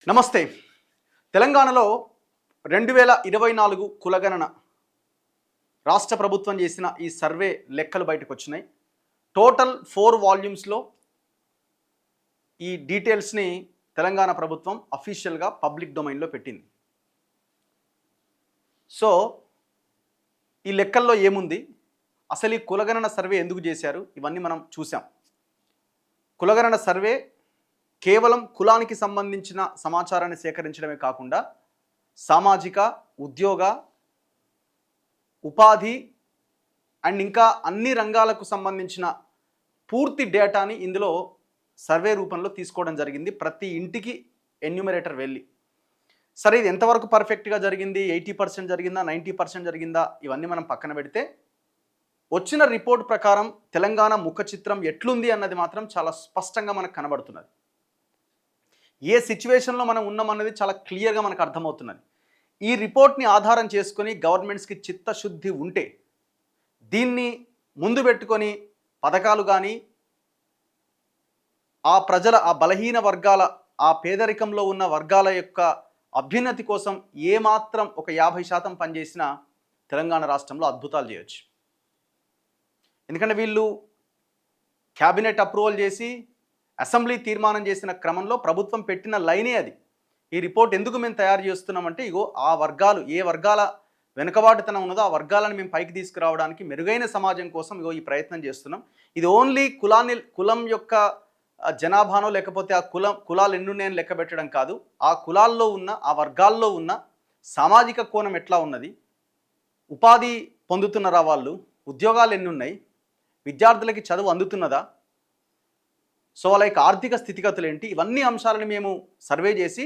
నమస్తే. తెలంగాణలో 2024 కులగణన రాష్ట్ర ప్రభుత్వం చేసిన ఈ సర్వే లెక్కలు బయటకు వచ్చినాయి. టోటల్ 4 వాల్యూమ్స్లో ఈ డీటెయిల్స్ని తెలంగాణ ప్రభుత్వం అఫీషియల్గా పబ్లిక్ డొమైన్లో పెట్టింది. సో ఈ లెక్కల్లో ఏముంది, అసలు ఈ కులగణన సర్వే ఎందుకు చేశారు, ఇవన్నీ మనం చూసాం. కులగణన సర్వే కేవలం కులానికి సంబంధించిన సమాచారాన్ని సేకరించడమే కాకుండా సామాజిక, ఉద్యోగ, ఉపాధి అండ్ ఇంకా అన్ని రంగాలకు సంబంధించిన పూర్తి డేటాని ఇందులో సర్వే రూపంలో తీసుకోవడం జరిగింది. ప్రతి ఇంటికి ఎన్యూమరేటర్ వెళ్ళి, సరే ఇది ఎంతవరకు పర్ఫెక్ట్గా జరిగింది, 80% జరిగిందా, 90% జరిగిందా, ఇవన్నీ మనం పక్కన పెడితే వచ్చిన రిపోర్ట్ ప్రకారం తెలంగాణ ముఖ చిత్రం ఎట్లుంది అన్నది మాత్రం చాలా స్పష్టంగా మనకు కనబడుతున్నది. ఏ సిచ్యువేషన్లో మనం ఉన్నామన్నది చాలా క్లియర్గా మనకు అర్థమవుతున్నది. ఈ రిపోర్ట్ని ఆధారం చేసుకొని గవర్నమెంట్స్కి చిత్తశుద్ధి ఉంటే దీన్ని ముందు పెట్టుకొని పథకాలు కానీ ఆ ప్రజల, ఆ బలహీన వర్గాల, ఆ పేదరికంలో ఉన్న వర్గాల యొక్క అభ్యున్నతి కోసం ఏమాత్రం ఒక 50% పనిచేసిన తెలంగాణ రాష్ట్రంలో అద్భుతాలు చేయొచ్చు. ఎందుకంటే వీళ్ళు క్యాబినెట్ అప్రూవల్ చేసి అసెంబ్లీ తీర్మానం చేసిన క్రమంలో ప్రభుత్వం పెట్టిన లైనే అది. ఈ రిపోర్ట్ ఎందుకు మేము తయారు చేస్తున్నామంటే, ఇగో ఆ వర్గాలు, ఏ వర్గాల వెనుకబాటుతనం ఉన్నదో ఆ వర్గాలను మేము పైకి తీసుకురావడానికి, మెరుగైన సమాజం కోసం ఇగో ఈ ప్రయత్నం చేస్తున్నాం. ఇది ఓన్లీ కులం యొక్క జనాభానో లేకపోతే ఆ కులాలు ఎన్నున్నాయని లెక్క పెట్టడం కాదు. ఆ కులాల్లో ఉన్న, ఆ వర్గాల్లో ఉన్న సామాజిక కోణం ఎట్లా ఉన్నది, ఉపాధి పొందుతున్నారా వాళ్ళు, ఉద్యోగాలు ఎన్ని ఉన్నాయి, విద్యార్థులకి చదువు అందుతున్నదా, సో వాళ్ళ యొక్క ఆర్థిక స్థితిగతులు ఏంటి, ఇవన్నీ అంశాలను మేము సర్వే చేసి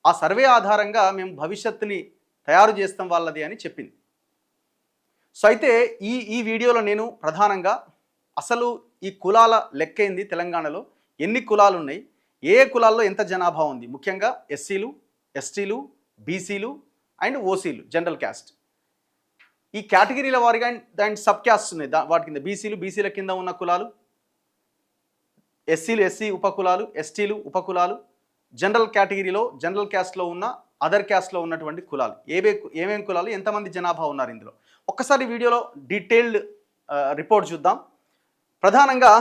ఆ సర్వే ఆధారంగా మేము భవిష్యత్తుని తయారు చేస్తాం వాళ్ళది అని చెప్పింది. సో అయితే ఈ వీడియోలో నేను ప్రధానంగా అసలు ఈ కులాల లెక్క ఏంది, తెలంగాణలో ఎన్ని కులాలు ఉన్నాయి, ఏ కులాల్లో ఎంత జనాభా ఉంది, ముఖ్యంగా ఎస్సీలు, ఎస్టీలు, బీసీలు అండ్ ఓసీలు, జనరల్ క్యాస్ట్, ఈ కేటగిరీల వారిగా అండ్ సబ్ క్యాస్ట్ ఉన్నాయి. వాటి కింద బీసీలు, బీసీల కింద ఉన్న కులాలు, ఎస్సీలు, ఎస్సీ ఉపకులాలు, ఎస్టీలు ఉపకులాలు, జనరల్ కేటగిరీలో, జనరల్ క్యాస్ట్లో ఉన్న, అదర్ క్యాస్ట్లో ఉన్నటువంటి కులాలు, ఏమేమి కులాలు, ఎంతమంది జనాభా ఉన్నారు ఇందులో. ఒక్కసారి వీడియోలో డీటెయిల్డ్ రిపోర్ట్ చూద్దాం. ప్రధానంగా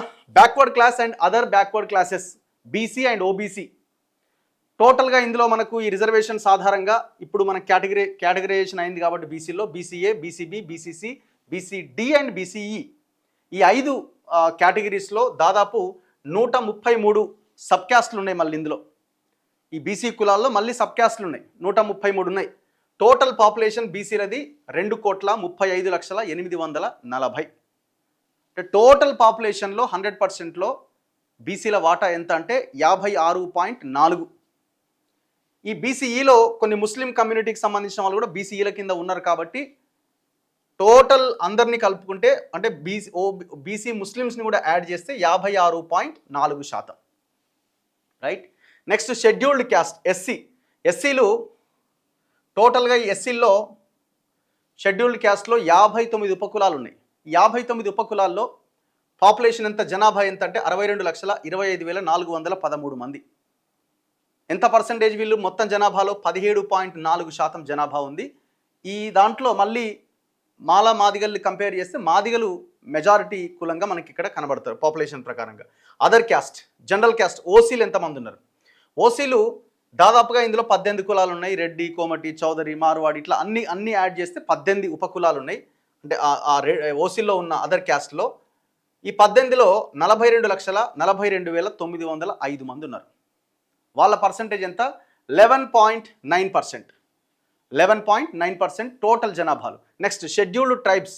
backward class and other backward classes, BC and OBC, టోటల్గా ఇందులో మనకు ఈ రిజర్వేషన్స్ ఆధారంగా ఇప్పుడు మన కేటగిరైజేషన్ అయింది కాబట్టి బీసీలో BCA, BCB, BCC, BCD and BCE, ఈ 5 కేటగిరీస్లో దాదాపు 133 సబ్ క్యాస్ట్లు ఉన్నాయి. మళ్ళీ ఇందులో ఈ బీసీ కులాల్లో మళ్ళీ సబ్ క్యాస్ట్లు ఉన్నాయి, 133 ఉన్నాయి. టోటల్ పాపులేషన్ బీసీలది 2,35,840,000. అంటే టోటల్ పాపులేషన్లో 100%లో బీసీల వాటా ఎంత అంటే 56.4. ఈ బీసీఈలో కొన్ని ముస్లిం కమ్యూనిటీకి సంబంధించిన వాళ్ళు కూడా బీసీఈల కింద ఉన్నారు కాబట్టి టోటల్ అందరినీ కలుపుకుంటే అంటే బీసీ ముస్లిమ్స్ని కూడా యాడ్ చేస్తే 56.4%. రైట్. నెక్స్ట్ షెడ్యూల్డ్ క్యాస్ట్ ఎస్సీలు టోటల్గా ఈ ఎస్సీల్లో షెడ్యూల్డ్ క్యాస్ట్లో 59 ఉపకులాలు ఉన్నాయి. 59 ఉపకులాల్లో పాపులేషన్ ఎంత, జనాభా ఎంత అంటే 62,25,413 మంది. ఎంత పర్సంటేజ్ వీళ్ళు మొత్తం జనాభాలో 17.4% జనాభా ఉంది. ఈ దాంట్లో మళ్ళీ మాదిగల్ని కంపేర్ చేస్తే మాదిగలు మెజారిటీ కులంగా మనకి ఇక్కడ కనబడతారు పాపులేషన్ ప్రకారంగా. అదర్ క్యాస్ట్, జనరల్ క్యాస్ట్, ఓసీలు ఎంతమంది ఉన్నారు, ఓసీలు దాదాపుగా ఇందులో 18 కులాలు ఉన్నాయి. రెడ్డి, కోమటి, చౌదరి, మార్వాడి, ఇట్లా అన్ని యాడ్ చేస్తే 18 ఉపకులాలు ఉన్నాయి. అంటే ఆ ఓసీలో ఉన్న అదర్ క్యాస్ట్లో ఈ 18లో 42,42,905 మంది ఉన్నారు. వాళ్ళ పర్సంటేజ్ ఎంత, 11.9%. 11.9% టోటల్ జనాభాలు. నెక్స్ట్ షెడ్యూల్డ్ ట్రైబ్స్,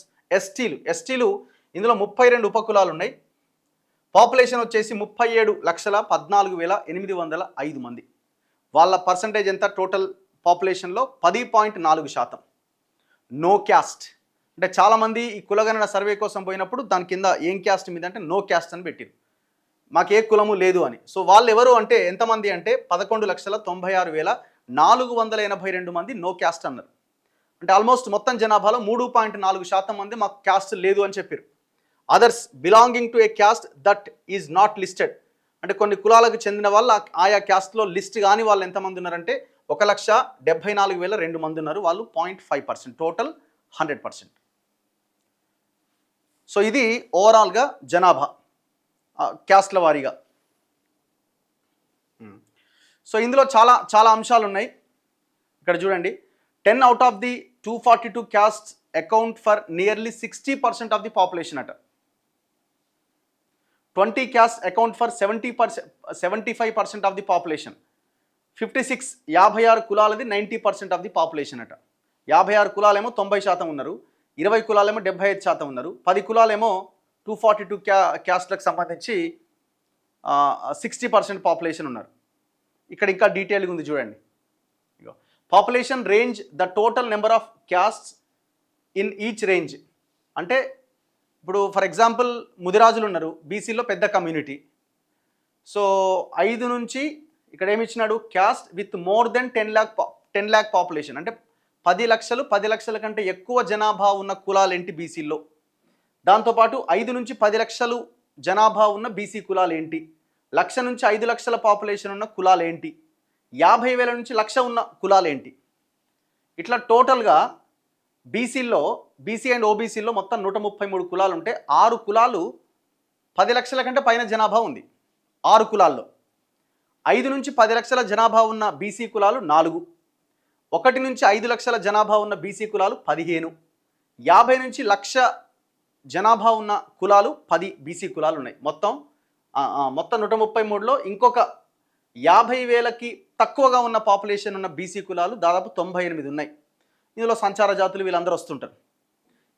ఎస్టీలు ఇందులో 32 ఉపకులాలు ఉన్నాయి. పాపులేషన్ వచ్చేసి 37,14,805 మంది. వాళ్ళ పర్సంటేజ్ ఎంత టోటల్ పాపులేషన్లో, 10.4%. నో క్యాస్ట్ అంటే చాలామంది ఈ కులగణన సర్వే కోసం పోయినప్పుడు దాని కింద ఏం క్యాస్ట్ మీద అంటే నో క్యాస్ట్ అని పెట్టారు, మాకు ఏ కులము లేదు అని. సో వాళ్ళు ఎవరు అంటే ఎంతమంది అంటే 11,96,482 మంది నో క్యాస్ట్ అన్నారు. అంటే ఆల్మోస్ట్ మొత్తం జనాభాలో 3.4% మంది మాకు క్యాస్ట్ లేదు అని చెప్పారు. Others belonging to A caste that is not listed అంటే కొన్ని కులాలకు చెందిన వాళ్ళు ఆయా క్యాస్ట్లో లిస్ట్ కాని వాళ్ళు ఎంతమంది ఉన్నారంటే 1,74,200 మంది ఉన్నారు. వాళ్ళు 0.5%, టోటల్ 100%. సో ఇది ఓవరాల్గా జనాభా క్యాస్ట్ల వారీగా. సో ఇందులో చాలా చాలా అంశాలు ఉన్నాయి. ఇక్కడ చూడండి, 10 out of the 242 castes account for nearly 60% of the population అట. 20 castes account for 75% of the population. 56 కులాలది 90% of the population అట. 56 కులాలేమో 90% ఉన్నారు, 20 కులాలేమో 75% ఉన్నారు, 10 కులాలేమో 242 క్యాస్ట్లకు సంబంధించి 60% పాపులేషన్ ఉన్నారు. ఇక్కడ ఇంకా డీటెయిల్గా ఉంది చూడండి. Population range the total number of castes in each range. అంటే ఇప్పుడు ఫర్ ఎగ్జాంపుల్ ముదిరాజులు ఉన్నారు, బీసీలో పెద్ద కమ్యూనిటీ. సో 5 నుంచి ఇక్కడ ఏమి ఇచ్చినాడు, caste with more than 10 lakh population, అంటే 10 లక్షల కంటే ఎక్కువ జనాభా ఉన్న కులాలు ఏంటి బీసీలో. దాంతోపాటు 5 నుంచి 10 లక్షలు జనాభా ఉన్న బీసీ కులాలు ఏంటి, 1,00,000 నుంచి 5 లక్షల పాపులేషన్ ఉన్న కులాలు ఏంటి, 50,000 నుంచి 1,00,000 ఉన్న కులాలు ఏంటి. ఇట్లా టోటల్గా బీసీలో, బీసీ అండ్ ఓబీసీలో మొత్తం 133 కులాలు ఉంటే 6 కులాలు 10 లక్షల కంటే పైన జనాభా ఉంది. 6 కులాల్లో 5 నుంచి 10 లక్షల జనాభా ఉన్న బీసీ కులాలు 4, 1 నుంచి 5 లక్షల జనాభా ఉన్న బీసీ కులాలు 15, 50 నుంచి 1,00,000 జనాభా ఉన్న కులాలు 10 బీసీ కులాలు ఉన్నాయి. మొత్తం 133లో ఇంకొక 50,000కి తక్కువగా ఉన్న పాపులేషన్ ఉన్న బీసీ కులాలు దాదాపు 98 ఉన్నాయి. ఇందులో సంచార జాతులు వీళ్ళందరూ వస్తుంటారు.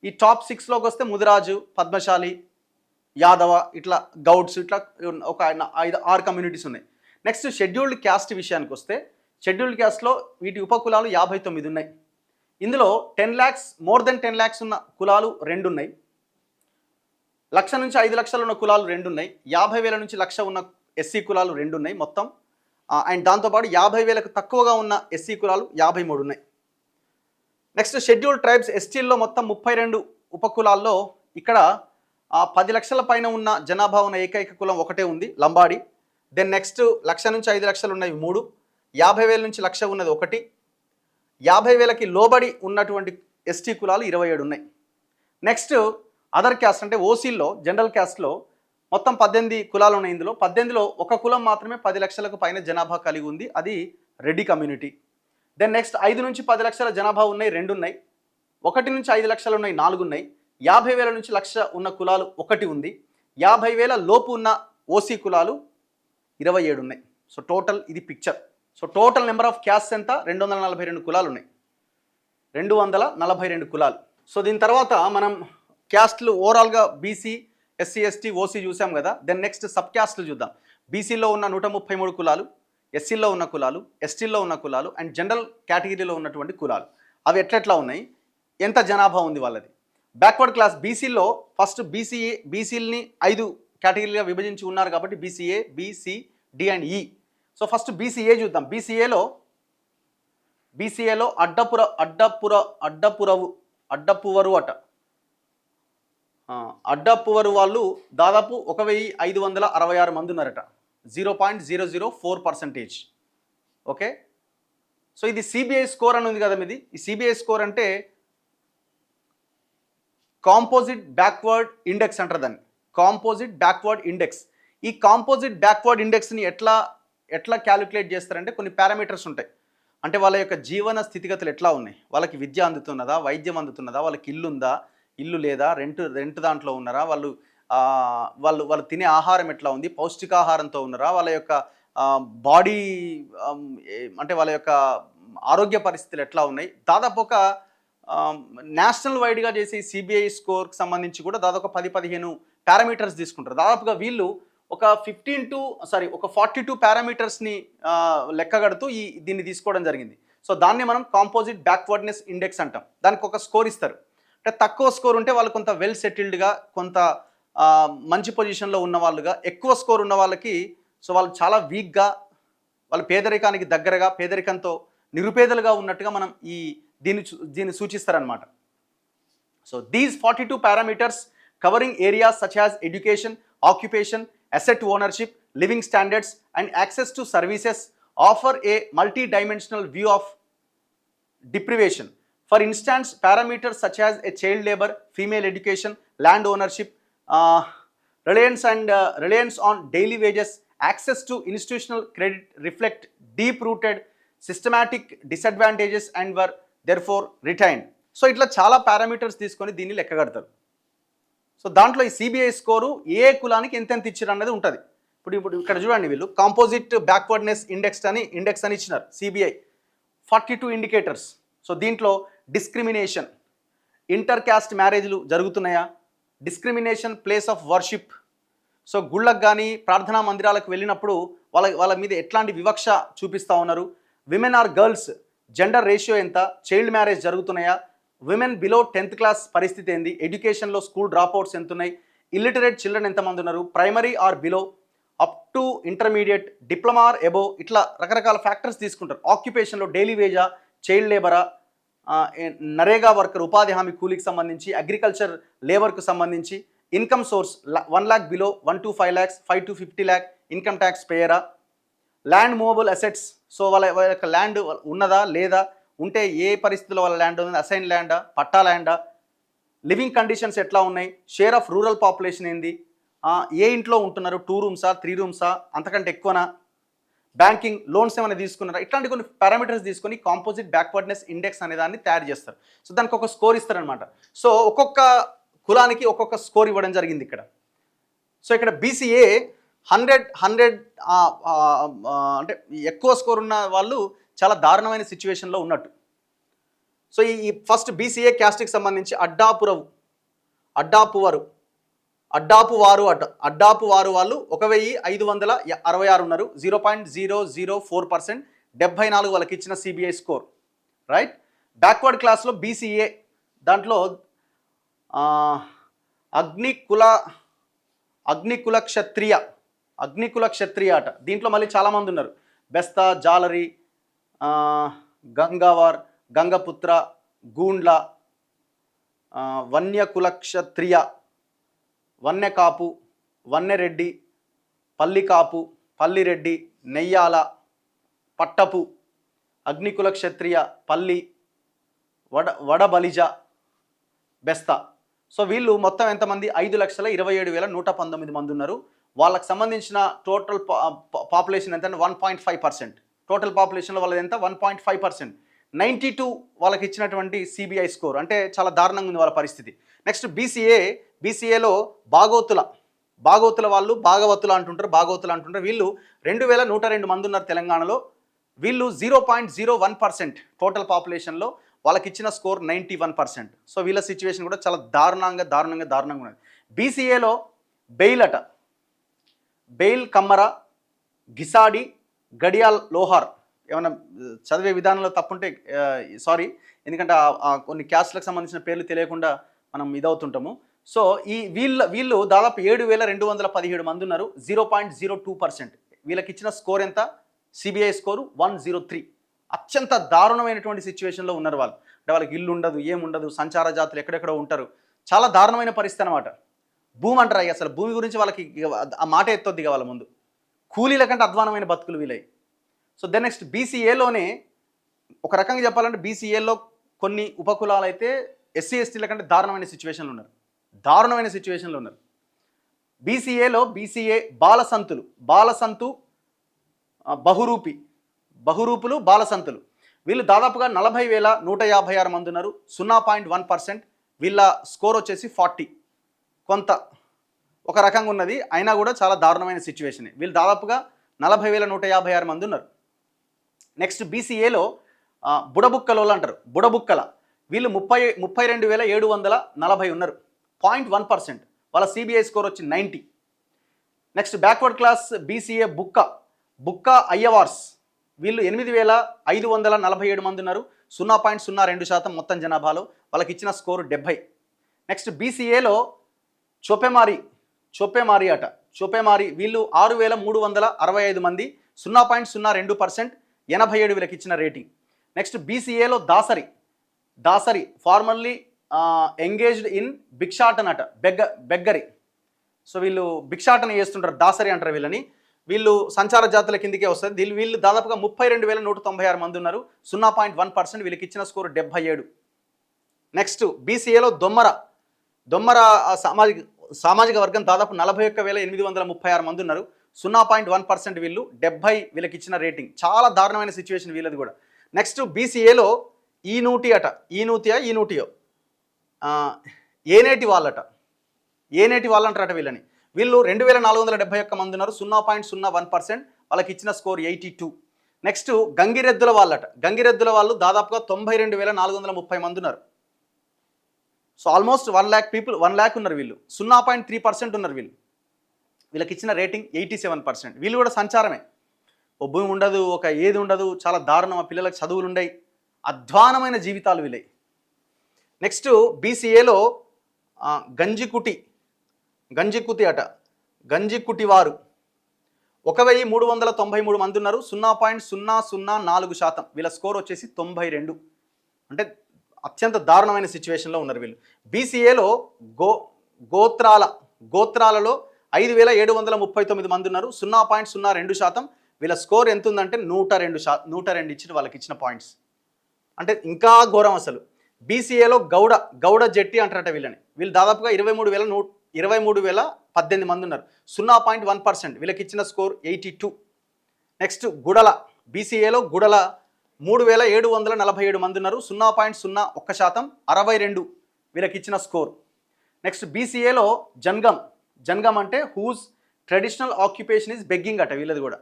ఈ టాప్ 6లోకి వస్తే ముదిరాజు, పద్మశాలి, యాదవ, ఇట్లా గౌడ్స్, ఇట్లా ఒక 5-6 కమ్యూనిటీస్ ఉన్నాయి. నెక్స్ట్ షెడ్యూల్డ్ క్యాస్ట్ విషయానికి వస్తే షెడ్యూల్డ్ క్యాస్ట్లో వీటి ఉపకులాలు 59 ఉన్నాయి. ఇందులో 10 lakhs, మోర్ దెన్ 10 lakhs ఉన్న కులాలు 2 ఉన్నాయి, 1,00,000 నుంచి 5 లక్షలు ఉన్న కులాలు 2 ఉన్నాయి, 50,000 నుంచి 1,00,000 ఉన్న ఎస్సీ కులాలు 2 ఉన్నాయి మొత్తం. అండ్ దాంతోపాటు 50,000కు తక్కువగా ఉన్న ఎస్సీ కులాలు 53 ఉన్నాయి. నెక్స్ట్ షెడ్యూల్డ్ ట్రైబ్స్ ఎస్టీల్లో మొత్తం 32 ఉపకులాల్లో ఇక్కడ 10 లక్షల పైన ఉన్న జనాభా ఉన్న ఏకైక కులం ఒకటే ఉంది, లంబాడి. దెన్ నెక్స్ట్ 1,00,000 నుంచి 5 లక్షలు ఉన్నవి 3, 50,000 నుంచి 1,00,000 ఉన్నది 1, 50,000కి లోబడి ఉన్నటువంటి ఎస్టీ కులాలు 27 ఉన్నాయి. నెక్స్ట్ అదర్ క్యాస్ట్ అంటే ఓసీల్లో, జనరల్ క్యాస్ట్లో మొత్తం 18 కులాలు ఉన్నాయి. ఇందులో 18లో ఒక కులం మాత్రమే 10 లక్షలకు పైన జనాభా కలిగి ఉంది, అది రెడ్డి కమ్యూనిటీ. దెన్ నెక్స్ట్ 5 నుంచి 10 లక్షల జనాభా ఉన్నాయి 2 ఉన్నాయి, 1 నుంచి 5 లక్షలు ఉన్నాయి 4 ఉన్నాయి, 50,000 నుంచి 1,00,000 ఉన్న కులాలు 1 ఉంది, 50,000 లోపు ఉన్న ఓసీ కులాలు 27 ఉన్నాయి. సో టోటల్ ఇది picture. So total number of caste ఎంత, 242 కులాలు ఉన్నాయి, 242 కులాలు. సో దీని తర్వాత మనం క్యాస్ట్లు ఓవరాల్గా బీసీ, ఎస్సీ, ఎస్టీ, ఓసీ చూసాం కదా. దెన్ నెక్స్ట్ సబ్ క్యాస్ట్లు చూద్దాం. బీసీలో ఉన్న 133 కులాలు, ఎస్సీలో ఉన్న కులాలు, ఎస్టీలో ఉన్న కులాలు, అండ్ జనరల్ కేటగిరీలో ఉన్నటువంటి కులాలు, అవి ఎట్లెట్లా ఉన్నాయి, ఎంత జనాభా ఉంది వాళ్ళది. బ్యాక్వర్డ్ క్లాస్ బీసీలో ఫస్ట్ బీసీలని 5 కేటగిరీగా విభజించి ఉన్నారు కాబట్టి బీసీఏ, బీసీ, డి అండ్ ఈ. సో ఫస్ట్ బీసీఏ చూద్దాం. బీసీఏలో అడ్డపువరు అట, అడ్డపువరు వాళ్ళు దాదాపు 1,566 మంది ఉన్నారట, 0.004%. ఓకే, సో ఇది సిబిఐ స్కోర్ అని ఉంది కదా మీది. ఈ సిబిఐ స్కోర్ అంటే కాంపోజిట్ బ్యాక్వర్డ్ ఇండెక్స్ అంటారు దాన్ని, కాంపోజిట్ బ్యాక్వర్డ్ ఇండెక్స్. ఈ కాంపోజిట్ బ్యాక్వర్డ్ ఇండెక్స్ని ఎట్లా క్యాలిక్యులేట్ చేస్తారంటే కొన్ని పారామీటర్స్ ఉంటాయి. అంటే వాళ్ళ యొక్క జీవన స్థితిగతులు ఎట్లా ఉన్నాయి, వాళ్ళకి విద్య అందుతున్నదా, వైద్యం అందుతున్నదా, వాళ్ళకి ఇల్లు ఉందా, ఇల్లు లేదా, రెంట్ దాంట్లో ఉన్నారా, వాళ్ళు తినే ఆహారం ఎట్లా ఉంది, పౌష్టికాహారంతో ఉన్నారా, వాళ్ళ యొక్క బాడీ అంటే వాళ్ళ యొక్క ఆరోగ్య పరిస్థితులు ఎట్లా ఉన్నాయి. దాదాపు ఒక నేషనల్ వైడ్గా చేసే సిబిఐ స్కోర్కి సంబంధించి కూడా దాదాపు 10-15 పారామీటర్స్ తీసుకుంటారు. దాదాపుగా వీళ్ళు ఒక 42 పారామీటర్స్ని లెక్కగడుతూ దీన్ని తీసుకోవడం జరిగింది. సో దాన్ని మనం కాంపోజిట్ బ్యాక్వర్డ్నెస్ ఇండెక్స్ అంటాం. దానికి ఒక స్కోర్ ఇస్తారు. అంటే తక్కువ స్కోర్ ఉంటే వాళ్ళు కొంత వెల్ సెటిల్డ్గా, కొంత మంచి పొజిషన్లో ఉన్న వాళ్ళుగా, ఎక్కువ స్కోర్ ఉన్న వాళ్ళకి సో వాళ్ళు చాలా వీక్గా, వాళ్ళు పేదరికానికి దగ్గరగా, పేదరికంతో నిరుపేదలుగా ఉన్నట్టుగా మనం దీన్ని సూచిస్తారనమాట. So these 42 parameters covering areas such as education, occupation, asset ownership, living standards and access to services offer a multi-dimensional view of deprivation. For instance, parameters such as a child labor, female education, land ownership, reliance on daily wages, access to institutional credit reflect deep-rooted systematic disadvantages and were therefore retained. So ఇట్లా చాలా parameters తీసుకొని దీన్ని లెక్క కడతారు. So దాంట్లో ఈ CBI score ఏ కులానికి ఎంతెంత ఇచ్చారు అన్నది ఉంటుంది. ఇప్పుడు ఇక్కడ చూడండి, వీళ్ళు కాంపోజిట్ బ్యాక్వర్డ్నెస్ ఇండెక్స్ అని ఇచ్చినారు సిబిఐ 42 ఇండికేటర్స్. సో దీంట్లో డిస్క్రిమినేషన్, ఇంటర్ క్యాస్ట్ మ్యారేజ్లు జరుగుతున్నాయా, discrimination place of worship, so గుళ్ళకు కానీ ప్రార్థనా మందిరాలకు వెళ్ళినప్పుడు వాళ్ళ మీద ఎట్లాంటి వివక్ష చూపిస్తూ ఉన్నారు, women or girls gender ratio ఎంత, చైల్డ్ మ్యారేజ్ జరుగుతున్నాయా, విమెన్ బిలో 10th క్లాస్ పరిస్థితి ఏంది, ఎడ్యుకేషన్లో స్కూల్ డ్రాప్అవుట్స్ ఎంత ఉన్నాయి, ఇల్లిటరేట్ చిల్డ్రన్ ఎంతమంది ఉన్నారు, primary or below, up to intermediate, diploma or above, ఇట్లా రకరకాల ఫ్యాక్టర్స్ తీసుకుంటారు. ఆక్యుపేషన్లో డైలీ వేజా, చైల్డ్ లేబరా, నరేగా వర్కర్ ఉపాధి హామీ కూలీకి సంబంధించి, అగ్రికల్చర్ లేబర్కు సంబంధించి, income source 1 lakh below, 1 to 5 lakhs, 5 to 50 lakh income tax పేయరా, ల్యాండ్ మూవబుల్ అసెట్స్, సో వాళ్ళ యొక్క ల్యాండ్ ఉన్నదా లేదా, ఉంటే ఏ పరిస్థితుల్లో వాళ్ళ ల్యాండ్ ఉంది, అసైన్ ల్యాండా, పట్టా ల్యాండా, లివింగ్ కండిషన్స్ ఎట్లా ఉన్నాయి, షేర్ ఆఫ్ రూరల్ పాపులేషన్ ఏంది, ఏ ఇంట్లో ఉంటున్నారు, 2 rooms-ఆ 3 rooms-ఆ అంతకంటే ఎక్కువనా, బ్యాంకింగ్ లోన్స్ ఏమైనా తీసుకున్నారా, ఇట్లాంటి కొన్ని పారామీటర్స్ తీసుకొని కాంపోజిట్ బ్యాక్వర్డ్నెస్ ఇండెక్స్ అనే దాన్ని తయారు చేస్తారు. సో దానికి ఒక స్కోర్ ఇస్తారనమాట. సో ఒక్కొక్క కులానికి ఒక్కొక్క స్కోర్ ఇవ్వడం జరిగింది ఇక్కడ. సో ఇక్కడ బీసీఏ 100 అంటే ఎక్కువ స్కోర్ ఉన్న వాళ్ళు చాలా దారుణమైన సిచ్యువేషన్లో ఉన్నట్టు. సో ఈ ఫస్ట్ బీసీఏ క్యాస్ట్కి సంబంధించి అడ్డాపు వారు వాళ్ళు 1566 ఉన్నారు, 0.004%, 74 వాళ్ళకి ఇచ్చిన సిబిఐ స్కోర్, రైట్. బ్యాక్వర్డ్ క్లాస్లో బీసీఏ దాంట్లో అగ్నికుల క్షత్రియ అట, దీంట్లో మళ్ళీ చాలామంది ఉన్నారు, బెస్తా, జాలరి, గంగావార్, గంగపుత్ర, గూండ్ల, వన్యకుల క్షత్రియ, వన్నెకాపు, వన్నెరెడ్డి, పల్లికాపు, పల్లిరెడ్డి, నెయ్యాల, పట్టపు, అగ్నికుల క్షత్రియ, పల్లి, వడబలిజ, బెస్తా. సో వీళ్ళు మొత్తం ఎంతమంది, 5,27,119 మంది ఉన్నారు. వాళ్ళకి సంబంధించిన టోటల్ పాపులేషన్ ఎంత అంటే 1.5%. టోటల్ పాపులేషన్లో వాళ్ళది ఎంత, 1.5%. 92 వాళ్ళకి ఇచ్చినటువంటి సిబిఐ స్కోర్, అంటే చాలా దారుణంగా ఉంది వాళ్ళ పరిస్థితి. నెక్స్ట్ బీసీఏలో భాగవతుల వాళ్ళు భాగవతులు అంటుంటారు. వీళ్ళు 2,102 మంది ఉన్నారు తెలంగాణలో. వీళ్ళు 0.01% టోటల్ పాపులేషన్లో, వాళ్ళకి ఇచ్చిన స్కోర్ 91%. సో వీళ్ళ సిచ్యువేషన్ కూడా చాలా దారుణంగా ఉన్నది. బీసీఏలో బెయిల్ కమ్మర, గిసాడి, గడియాల్ లోహార్, ఏమైనా చదివే విధానంలో తప్పుంటే సారీ, ఎందుకంటే కొన్ని క్యాస్ట్లకు సంబంధించిన పేర్లు తెలియకుండా మనం ఇదవుతుంటాము. సో వీళ్ళు దాదాపు 7,217 మంది ఉన్నారు, 0.02%. వీళ్ళకి ఇచ్చిన స్కోర్ ఎంత, సిబిఐ స్కోరు 103. అత్యంత దారుణమైనటువంటి సిచ్యువేషన్లో ఉన్నారు వాళ్ళు. అంటే వాళ్ళకి ఇల్లు ఉండదు, ఏముండదు, సంచార జాతులు ఎక్కడెక్కడో ఉంటారు. చాలా దారుణమైన పరిస్థితి అనమాట. భూమి అంటారు, అసలు భూమి గురించి వాళ్ళకి ఆ మాట ఎత్తొద్ది వాళ్ళ ముందు. కూలీల కంటే అధ్వానమైన బతుకులు వీలై. సో దెన్ నెక్స్ట్ బీసీఏలోనే ఒక రకంగా చెప్పాలంటే బీసీఏలో కొన్ని ఉపకులాలు అయితే ఎస్సీ ఎస్టీల కంటే దారుణమైన సిచ్యువేషన్లో ఉన్నారు. బీసీఏ బాలసంతు, బహురూపులు, బాలసంతులు, వీళ్ళు దాదాపుగా 40,156 మంది ఉన్నారు, 0.1%. వీళ్ళ స్కోర్ వచ్చేసి 40. కొంత ఒక రకంగా ఉన్నది, అయినా కూడా చాలా దారుణమైన సిచ్యువేషన్. వీళ్ళు దాదాపుగా 40,156 మంది ఉన్నారు. నెక్స్ట్ బీసీఏలో బుడబుక్కల, వీళ్ళు 32,740 ఉన్నారు, 0.1%. వాళ్ళ సిబిఐ స్కోర్ వచ్చి 90. నెక్స్ట్ బ్యాక్వర్డ్ క్లాస్ బీసీఏ బుక్క అయ్యవార్స్, వీళ్ళు 8,547 మంది ఉన్నారు, 0.02% మొత్తం జనాభాలో. వాళ్ళకి ఇచ్చిన స్కోరు 70. నెక్స్ట్ బీసీఏలో చొప్పేమారి వీళ్ళు 6,365 మంది, 0.02%, 87 వీళ్ళకి ఇచ్చిన రేటింగ్. నెక్స్ట్ బీసీఏలో దాసరి ఫార్మల్లీ ఎంగేజ్డ్ ఇన్ భిక్షాటన అట, బెగ్గరి. సో వీళ్ళు భిక్షాటన చేస్తుంటారు, దాసరి అంటారు వీళ్ళని. వీళ్ళు సంచార జాతుల కిందికే వస్తుంది. వీళ్ళు దాదాపుగా 32,196 మంది ఉన్నారు. 0.1%. వీళ్ళకి ఇచ్చిన స్కోర్ 77. నెక్స్ట్ బీసీఏలో దొమ్మర సామాజిక వర్గం దాదాపు 41,836 మంది ఉన్నారు. 0.1% వీళ్ళు 70 వీళ్ళకి ఇచ్చిన రేటింగ్. చాలా దారుణమైన సిచ్యువేషన్ వీళ్ళది కూడా. నెక్స్ట్ బీసీఏలో ఈనూటియో ఏనేటి వాళ్ళు అంటారట వీళ్ళని. వీళ్ళు 2,471 మంది ఉన్నారు. 0.01% వాళ్ళకి ఇచ్చిన స్కోర్ 82. నెక్స్ట్ గంగిరెద్దుల వాళ్ళు దాదాపుగా 92,430 మంది ఉన్నారు. So almost 1 lakh people 1 lakh ఉన్నారు వీళ్ళు. 0.3% ఉన్నారు వీళ్ళకి ఇచ్చిన రేటింగ్ 87%. వీళ్ళు కూడా సంచారమే. ఓ భూమి ఉండదు, ఒక ఏది ఉండదు, చాలా దారుణం. ఆ పిల్లలకు చదువులు ఉండయి, అధ్వానమైన జీవితాలు వీళ్ళై. నెక్స్ట్ బీసీఏలో గంజికుటి వారు 1,393 మంది ఉన్నారు. 0.004%. వీళ్ళ స్కోర్ వచ్చేసి 92. అంటే అత్యంత దారుణమైన సిచ్యువేషన్లో ఉన్నారు వీళ్ళు. బీసీఏలో గోత్రాలలో 5,739 మంది ఉన్నారు. 0.02%. వీళ్ళ స్కోర్ ఎంత ఉందంటే 102 ఇచ్చి వాళ్ళకి ఇచ్చిన పాయింట్స్. అంటే ఇంకా ఘోరం అసలు. బీసీఏలో గౌడ జెట్టి అంటారట వీళ్ళని. వీళ్ళు దాదాపుగా 23,018 మంది ఉన్నారు. 0.1%. వీళ్ళకి ఇచ్చిన స్కోర్ 82. నెక్స్ట్ బీసీఏలో గుడల 3,747 మంది ఉన్నారు. 0.01%. 62 వీళ్ళకి ఇచ్చిన స్కోర్. నెక్స్ట్ బీసీఏలో జన్గం అంటే whose traditional occupation is begging అట వీళ్ళది కూడా.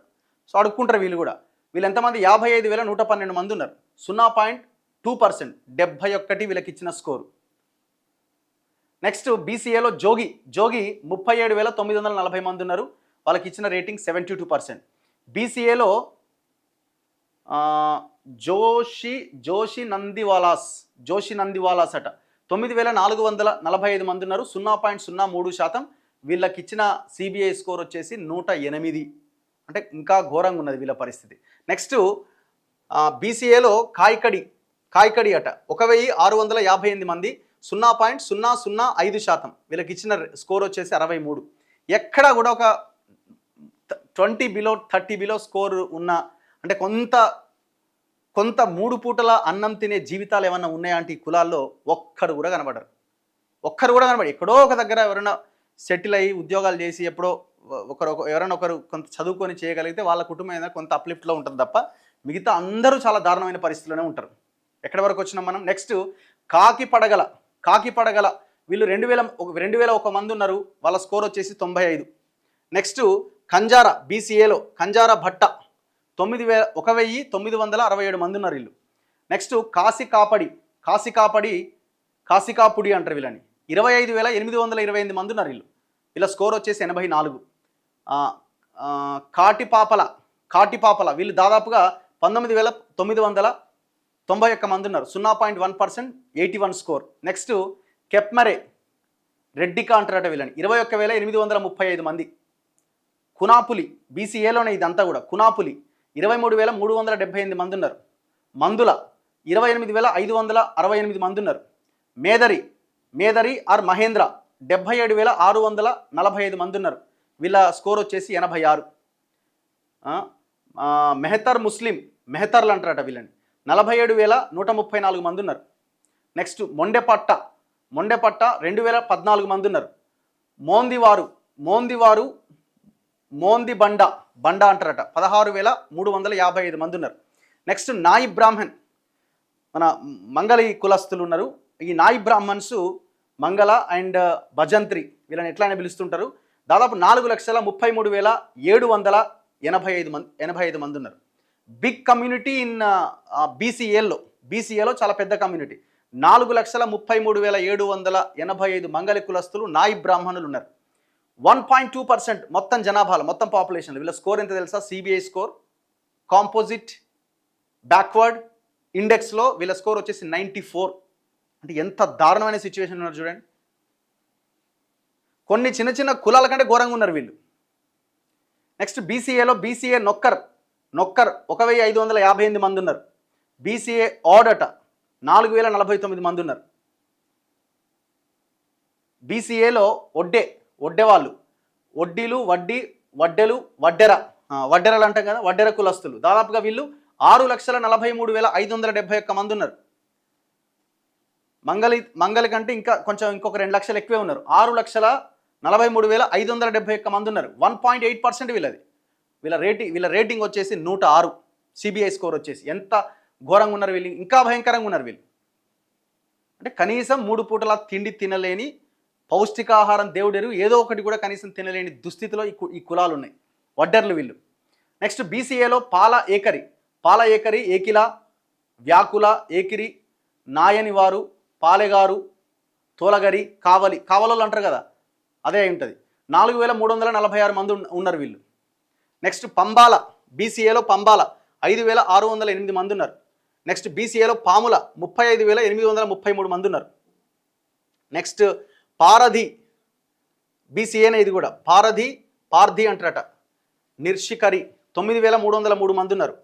సో అడుక్కుంటారు వీళ్ళు కూడా. వీళ్ళు ఎంతమంది 55,112 మంది ఉన్నారు. 0.2%. 71 వీళ్ళకి ఇచ్చిన స్కోర్. నెక్స్ట్ బీసీఏలో జోగి 37,940 మంది ఉన్నారు. వాళ్ళకి ఇచ్చిన రేటింగ్ 72%. బీసీఏలో జోషి నందివాలాస్ అట 9,445 మంది ఉన్నారు. 0.03%. వీళ్ళకి ఇచ్చిన సిబిఐ స్కోర్ వచ్చేసి 108. అంటే ఇంకా ఘోరంగా ఉన్నది వీళ్ళ పరిస్థితి. నెక్స్ట్ బీసీఏలో కాయకడి అట 1,658 మంది. 0.005%. వీళ్ళకి ఇచ్చిన స్కోర్ వచ్చేసి 63. ఎక్కడ కూడా ఒక 20 బిలో 30 బిలో స్కోర్ ఉన్న, అంటే కొంత 3 పూటల అన్నం తినే జీవితాలు ఏమన్నా ఉన్నాయా అంటే ఈ కులాల్లో ఒక్కరు కూడా కనబడరు. ఎక్కడో ఒక దగ్గర ఎవరైనా సెటిల్ అయ్యి ఉద్యోగాలు చేసి ఎప్పుడో ఎవరైనా ఒకరు కొంత చదువుకొని చేయగలిగితే వాళ్ళ కుటుంబం ఏదైనా కొంత అప్లిఫ్ట్లో ఉంటుంది తప్ప మిగతా అందరూ చాలా దారుణమైన పరిస్థితుల్లోనే ఉంటారు. ఎక్కడి వరకు వచ్చినాం మనం? నెక్స్ట్ కాకిపడగల వీళ్ళు 2,001 మంది ఉన్నారు. వాళ్ళ స్కోర్ వచ్చేసి 95. నెక్స్ట్ బీసీఏలో కంజారా భట్ట 1,967 మంది ఉన్నారు వీళ్ళు. నెక్స్ట్ కాసికాపుడి అంటారు వీళ్ళని. 25,828 మంది ఉన్నారు వీళ్ళ స్కోర్ వచ్చేసి 84. కాటిపాపల వీళ్ళు దాదాపుగా 19,991 మంది ఉన్నారు. 0.1%. 81 స్కోర్. నెక్స్ట్ కెప్మరే రెడ్డికా అంటారట వీళ్ళని. 21,835 మంది. కునాపులి బీసీఏలోనే ఇదంతా కూడా. కునాపులి 23,378 మంది ఉన్నారు. మందుల 28,568 మంది ఉన్నారు. మేదరి ఆర్ మహేంద్ర 77,645 మంది ఉన్నారు. వీళ్ళ స్కోర్ వచ్చేసి 86. మెహతర్లు అంటారట వీళ్ళని. 47,134 మంది ఉన్నారు. నెక్స్ట్ మొండెపట్ట 2,014 మంది ఉన్నారు. మోంది బండ అంటారట 16,355 మంది ఉన్నారు. నెక్స్ట్ నాయి బ్రాహ్మణ్, మన మంగళి కులస్తులు ఉన్నారు. ఈ నాయి బ్రాహ్మణ్స్ మంగళ అండ్ భజంత్రి వీళ్ళని ఎట్లా పిలుస్తుంటారు. దాదాపు 4,33,785 మంది ఉన్నారు. బిగ్ కమ్యూనిటీ ఇన్ బీసీఏలో చాలా పెద్ద కమ్యూనిటీ. 4,33,785 మంగళి కులస్తులు నాయి బ్రాహ్మణులు ఉన్నారు. 1.2% మొత్తం జనాభాలో, మొత్తం పాపులేషన్. వీళ్ళ స్కోర్ ఎంత తెలుసా? సిబిఐ స్కోర్ కాంపోజిట్ బ్యాక్వర్డ్ ఇండెక్స్లో వీళ్ళ స్కోర్ వచ్చేసి 94. అంటే ఎంత దారుణమైన సిచ్యువేషన్ ఉన్నారు చూడండి. కొన్ని చిన్న కులాల కంటే ఘోరంగా ఉన్నారు వీళ్ళు. నెక్స్ట్ బీసీఏ నొక్కర్ 1,558 మంది ఉన్నారు. బీసీఏ ఆడట 4,049 మంది ఉన్నారు. బీసీఏలో ఒడ్డెవాళ్ళు వడ్డీలు వడ్డెలు వడ్డెర వడ్డెరలు అంటాం కదా, వడ్డెర కులస్తులు దాదాపుగా వీళ్ళు 6,43,571 మంది ఉన్నారు. మంగలి కంటే ఇంకొక 2 లక్షలు ఎక్కువే ఉన్నారు. 6,43,571 మంది ఉన్నారు. 1.8% వీళ్ళది. వీళ్ళ రేటింగ్ వచ్చేసి 106. సిబిఐ స్కోర్ వచ్చేసి ఎంత ఘోరంగా ఉన్నారు వీళ్ళు, ఇంకా భయంకరంగా ఉన్నారు వీళ్ళు. అంటే కనీసం 3 పూటల తిండి తినలేని, పౌష్టికాహారం దేవుడెరు ఏదో ఒకటి కూడా కనీసం తినలేని దుస్థితిలో ఈ కులాలు ఉన్నాయి, వడ్డర్లు వీళ్ళు. నెక్స్ట్ బీసీఏలో పాల ఏకరి, ఏకిల, వ్యాకుల, ఏకిరి, నాయనివారు, పాలెగారు, తోలగరి, కావలోళ్ళు అంటారు కదా, అదే ఉంటుంది. 4,346 మంది ఉన్నారు వీళ్ళు. నెక్స్ట్ బీసీఏలో పంబాల 5,608 మంది ఉన్నారు. నెక్స్ట్ బీసీఏలో పాముల 35,833 మంది ఉన్నారు. నెక్స్ట్ పారధి, బీసీఏనే ఇది కూడా, పార్థి అంటారట, నిర్షికరి 9,303 మంది ఉన్నారు.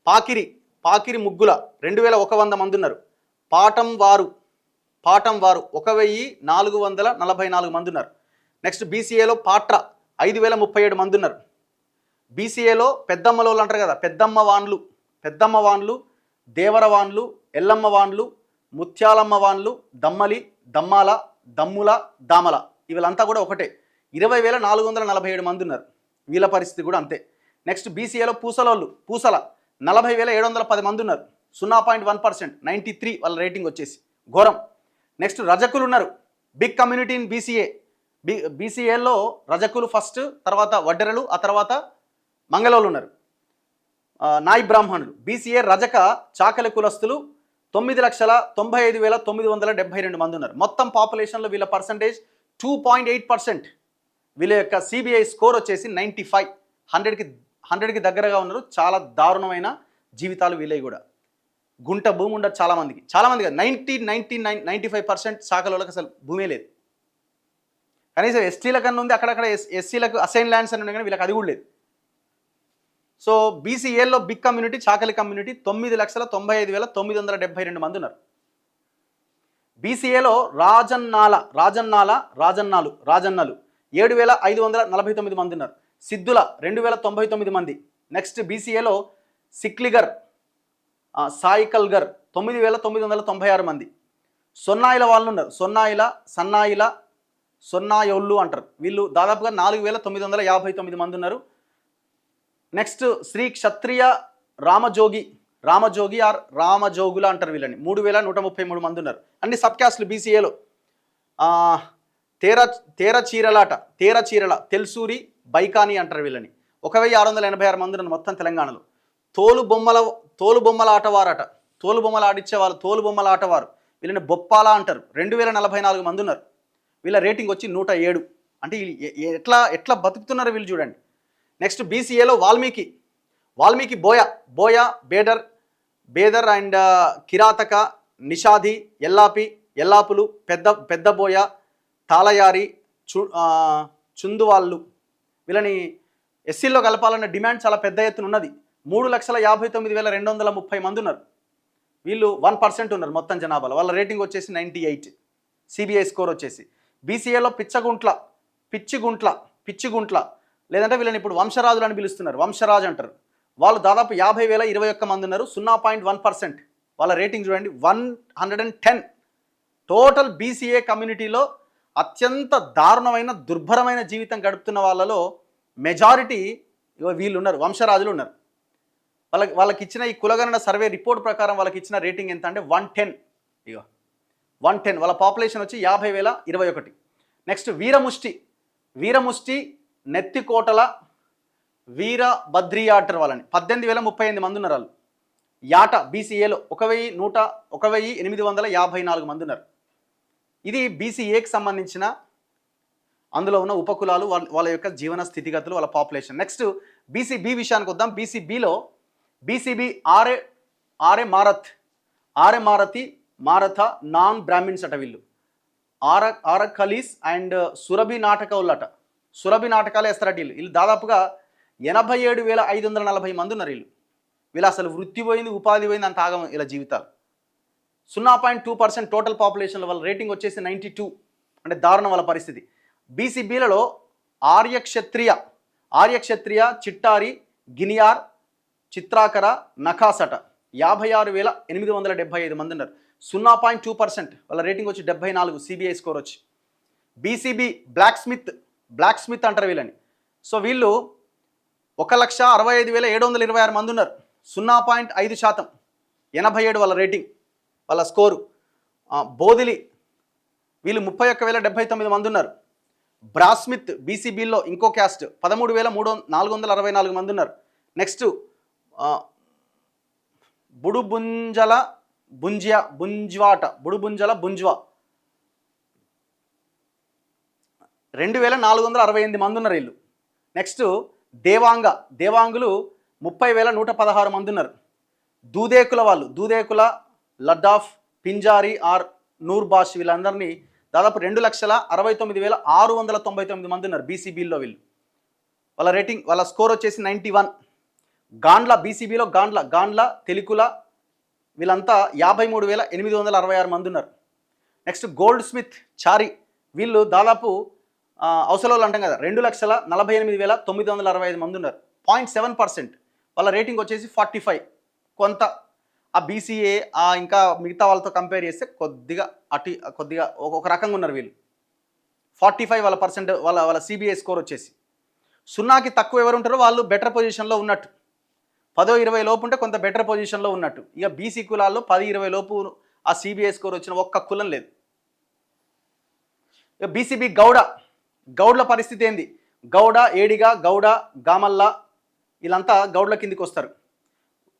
పాకిరి ముగ్గుల 2,100 మంది ఉన్నారు. పాటం వారు 1,444 మంది ఉన్నారు. నెక్స్ట్ బీసీఏలో పాట్ర 5,037 మంది ఉన్నారు. బీసీఏలో పెద్దమ్మలోళ్ళు అంటారు కదా, పెద్దమ్మ వాన్లు, దేవర వాన్లు, ఎల్లమ్మ వాన్లు, ముత్యాలమ్మ వాన్లు, దమ్మాల, దమ్ముల, దామల, వీళ్ళంతా కూడా ఒకటే. 20,447 మంది ఉన్నారు. వీళ్ళ పరిస్థితి కూడా అంతే. నెక్స్ట్ బీసీఏలో పూసల 40,710 మంది ఉన్నారు. 0.1%, 93 వాళ్ళ రేటింగ్ వచ్చేసి, ఘోరం. నెక్స్ట్ రజకులు ఉన్నారు, బిగ్ కమ్యూనిటీ ఇన్ బీసీఏలో రజకులు ఫస్ట్, తర్వాత వడ్డెరలు, ఆ తర్వాత మంగళోళ్ళు ఉన్నారు. నాయి బ్రాహ్మణులు, బీసీఏ రజక చాకలి కులస్తులు 9,95,972 మంది ఉన్నారు. మొత్తం పాపులేషన్లో వీళ్ళ పర్సంటేజ్ 2.8%. వీళ్ళ యొక్క సిబిఐ స్కోర్ వచ్చేసి 95, 100కి దగ్గరగా ఉన్నారు. చాలా దారుణమైన జీవితాలు వీళ్ళవి కూడా. గుంట భూమి ఉండదు చాలామందికి కాదు, 95% శాఖలకు అసలు భూమే లేదు. కనీసం ఎస్టీల కన్నా ఉంది, అక్కడక్కడ ఎస్సీలకు అసైన్ ల్యాండ్స్ అని ఉన్నాయి, కానీ వీళ్ళకి అది కూడా లేదు. సో బీసీఏలో బిగ్ కమ్యూనిటీ, చాకలి కమ్యూనిటీ 9,95,972 మంది ఉన్నారు. బీసీఏలో రాజన్నాలు 7,549 మంది ఉన్నారు. సిద్ధుల 2,099 మంది. నెక్స్ట్ బీసీఏలో సిక్లిగర్, సాయికల్గర్ 9,996 మంది. సొన్నాయిల వాళ్ళు ఉన్నారు, సొన్నాయోళ్ళు అంటారు, వీళ్ళు దాదాపుగా 4,959 మంది ఉన్నారు. నెక్స్ట్ శ్రీ క్షత్రియ రామజోగుల అంటారు వీళ్ళని, 3,133 మంది ఉన్నారు. అన్ని సబ్ క్యాస్ట్లు బీసీఏలో. తేర చీరల తెల్సూరి, బైకాని అంటారు వీళ్ళని, 1,686 మంది ఉన్నారు మొత్తం తెలంగాణలో. తోలు బొమ్మల ఆటవారు, వీళ్ళని బొప్పాల అంటారు, 2,044 మంది ఉన్నారు. వీళ్ళ రేటింగ్ వచ్చి 107. అంటే ఎట్లా బతుకుతున్నారు వీళ్ళు చూడండి. నెక్స్ట్ బీసీఏలో వాల్మీకి బోయ, బేదర్ అండ్ కిరాతక, నిషాది, ఎల్లాపులు, పెద్ద బోయ, తాళయారి, చుందువాళ్ళు, వీళ్ళని ఎస్సీల్లో కలపాలన్న డిమాండ్ చాలా పెద్ద ఎత్తున ఉన్నది. 3,59,230 మంది ఉన్నారు. వీళ్ళు 1% ఉన్నారు మొత్తం జనాభాలో. వాళ్ళ రేటింగ్ వచ్చేసి 98, సిబిఐ స్కోర్ వచ్చేసి. బీసీఏలో పిచ్చిగుంట్ల లేదంటే వీళ్ళని ఇప్పుడు వంశరాజులు అని పిలుస్తున్నారు, వంశరాజు అంటారు. వాళ్ళు దాదాపు 50,021 మంది ఉన్నారు. 0.1%. వాళ్ళ రేటింగ్ చూడండి, 110. టోటల్ బీసీఏ కమ్యూనిటీలో అత్యంత దారుణమైన, దుర్భరమైన జీవితం గడుపుతున్న వాళ్ళలో మెజారిటీ వీళ్ళు ఉన్నారు, వంశరాజులు ఉన్నారు. వాళ్ళకి ఇచ్చిన ఈ కులగణన సర్వే రిపోర్ట్ ప్రకారం వాళ్ళకి ఇచ్చిన రేటింగ్ ఎంత అంటే 110. 110. వాళ్ళ పాపులేషన్ వచ్చి 50,021. నెక్స్ట్ వీరముష్టి నెత్తికోటల వీరభద్రియ అంటారు వాళ్ళని, 18,038 మంది ఉన్నారు వాళ్ళు. యాట బీసీఏలో 1,854 మంది ఉన్నారు. ఇది బీసీఏకి సంబంధించిన అందులో ఉన్న ఉపకులాలు, వాళ్ళ యొక్క జీవన స్థితిగతులు, వాళ్ళ పాపులేషన్. నెక్స్ట్ బీసీబీ విషయానికి వద్దాం. బీసీబీ ఆర్ఏ మారథ నాన్ బ్రాహ్మిన్స్ అట వీళ్ళు. ఆరకలీస్ అండ్ సురభి నాటకాలట, సురభి నాటకాలు వేస్తారట వీళ్ళు దాదాపుగా 87,540 మంది ఉన్నారు. వీళ్ళు అసలు వృత్తి పోయింది, ఉపాధి పోయింది, అంత ఆగం ఇలా జీవితాలు. 0.2% టోటల్ పాపులేషన్లో వాళ్ళ రేటింగ్ వచ్చేసి 92. అంటే దారుణం వాళ్ళ పరిస్థితి. బీసీబీలలో ఆర్యక్షత్రియ, చిట్టారి, గినియార్, చిత్రాకర, నఖాసట 56,875 మంది ఉన్నారు. 0.2%. వాళ్ళ రేటింగ్ వచ్చి 74 సిబిఐ స్కోర్ వచ్చి. బీసీబీ బ్లాక్ స్మిత్ అంటారు వీళ్ళని. సో వీళ్ళు 1,65,726 మంది ఉన్నారు. 0.5%, 87 వాళ్ళ రేటింగ్, వాళ్ళ స్కోరు. బోధిలి వీళ్ళు 31,079 మంది ఉన్నారు. బ్రాస్మిత్ బీసీబీలో ఇంకో క్యాస్ట్ 13,464 మంది ఉన్నారు. నెక్స్ట్ బుడుబుంజల బుంజ్వా 2,468 మంది ఉన్నారు వీళ్ళు. నెక్స్ట్ దేవాంగులు 30,116 మంది ఉన్నారు. దూదేకుల లడ్డాఫ్, పింజారీ ఆర్ నూర్బాష్ వీళ్ళందరినీ దాదాపు 2,69,699 మంది ఉన్నారు బీసీబీలో వీళ్ళు. వాళ్ళ రేటింగ్, వాళ్ళ స్కోర్ వచ్చేసి 91. బీసీబీలో గాండ్ల తెలుకుల వీళ్ళంతా 53,866 మంది ఉన్నారు. నెక్స్ట్ గోల్డ్ స్మిత్ చారి వీళ్ళు దాదాపు అవసరాలు అంటాం కదా 2,48,965 మంది ఉన్నారు. 0.7%. వాళ్ళ రేటింగ్ వచ్చేసి 45. కొంత ఆ బీసీఏ ఇంకా మిగతా వాళ్ళతో కంపేర్ చేస్తే కొద్దిగా ఒక రకంగా ఉన్నారు వీళ్ళు. 45 వాళ్ళ పర్సెంట్ వాళ్ళ సిబిఐ స్కోర్ వచ్చేసి. 0కి తక్కువ ఎవరు ఉంటారో వాళ్ళు బెటర్ పొజిషన్లో ఉన్నట్టు. 10-20 లోపు ఉంటే కొంత బెటర్ పొజిషన్లో ఉన్నట్టు. ఇక బీసీ కులాల్లో 10-20 లోపు ఆ సిబిఐ స్కోర్ వచ్చిన ఒక్క కులం లేదు. ఇక బీసీబీ గౌడ్ల పరిస్థితి ఏంది? గౌడ, ఏడిగా, గౌడ, గామల్ల వీళ్ళంతా గౌడ్ల కిందికి వస్తారు.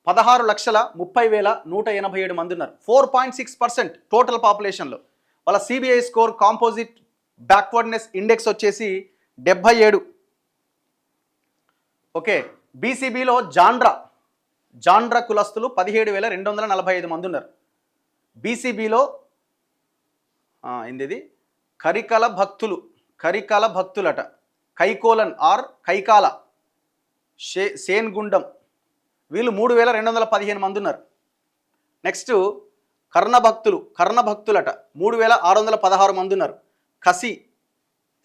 16,30,187 మంది ఉన్నారు. 4.6% టోటల్ పాపులేషన్లో. వాళ్ళ CBI score composite backwardness index వచ్చేసి 77. ఓకే. బీసీబీలో జాండ్రా కులస్తులు 17,245 మంది ఉన్నారు. బీసీబీలో ఏంది కరికల భక్తులట, కైకోలన్ ఆర్ కైకాల, సేన్గుండం వీళ్ళు 3,215 మంది ఉన్నారు. నెక్స్ట్ కర్ణభక్తులట 3,616 మంది ఉన్నారు. కసి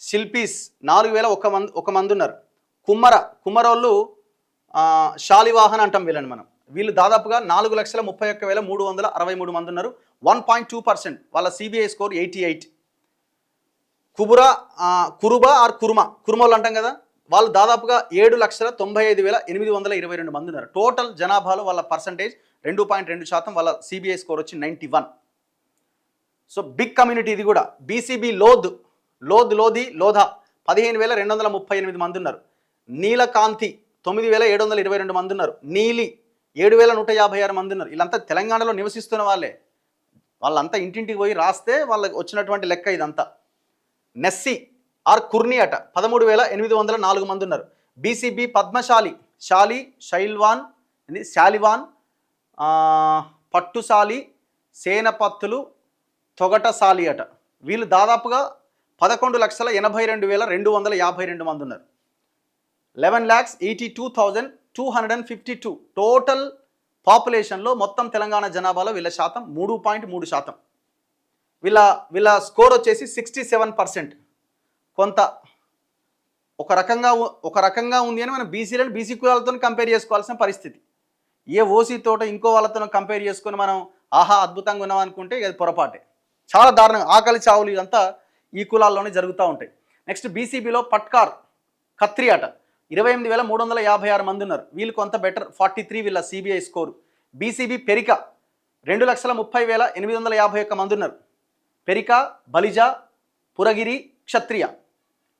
శిల్పీస్ 4,001 మంది ఉన్నారు. కుమ్మరోళ్ళు శాలివాహన్ అంటాం వీళ్ళని మనం. వీళ్ళు దాదాపుగా 4,31,363 మంది ఉన్నారు. 1.2%. వాళ్ళ సిబిఐ స్కోర్ 88. కురుమోళ్ళు అంటాం కదా, వాళ్ళు దాదాపుగా 7,95,822 మంది ఉన్నారు. టోటల్ జనాభాలో వాళ్ళ పర్సంటేజ్ 2.2%. వాళ్ళ సిబిఐ స్కోర్ వచ్చి 91. సో బిగ్ కమ్యూనిటీ ఇది కూడా. బీసీబీ లోధి 15,238 మంది ఉన్నారు. నీలకాంతి 9,722 మంది ఉన్నారు. నీలి 7,156 మంది ఉన్నారు. వీళ్ళంతా తెలంగాణలో నివసిస్తున్న వాళ్ళంతా ఇంటింటికి పోయి రాస్తే వాళ్ళకి వచ్చినటువంటి లెక్క ఇదంతా. నెస్సి ఆర్ కుర్ని అట 13,804 మంది ఉన్నారు. బీసీబీ పద్మశాలి శాలివాన్ పట్టుశాలి, సేనపత్తులు, తొగటశాలి అట వీళ్ళు దాదాపుగా 11,82,252 మంది ఉన్నారు. 11,82,252 టోటల్ పాపులేషన్లో. మొత్తం తెలంగాణ జనాభాలో వీళ్ళ శాతం 3.3%. వీళ్ళ స్కోర్ వచ్చేసి 67%. కొంత ఒక రకంగా ఉంది అని మనం బీసీ కులాలతో కంపేర్ చేసుకోవాల్సిన పరిస్థితి. ఏ ఓసీ తోట ఇంకో వాళ్ళతో కంపేర్ చేసుకొని మనం అద్భుతంగా ఉన్నాం అనుకుంటే అది పొరపాటే. చాలా దారుణంగా ఆకలి చావులు ఇదంతా ఈ కులాల్లోనే జరుగుతూ ఉంటాయి. నెక్స్ట్ బీసీబీలో ఖత్రి అట 28,356 మంది ఉన్నారు. వీళ్ళు కొంత బెటర్ 43 వీళ్ళ సిబిఐ స్కోరు. బీసీబీ పెరిక 2,30,851 మంది ఉన్నారు. పెరిక, బలిజ, పురగిరి, క్షత్రియ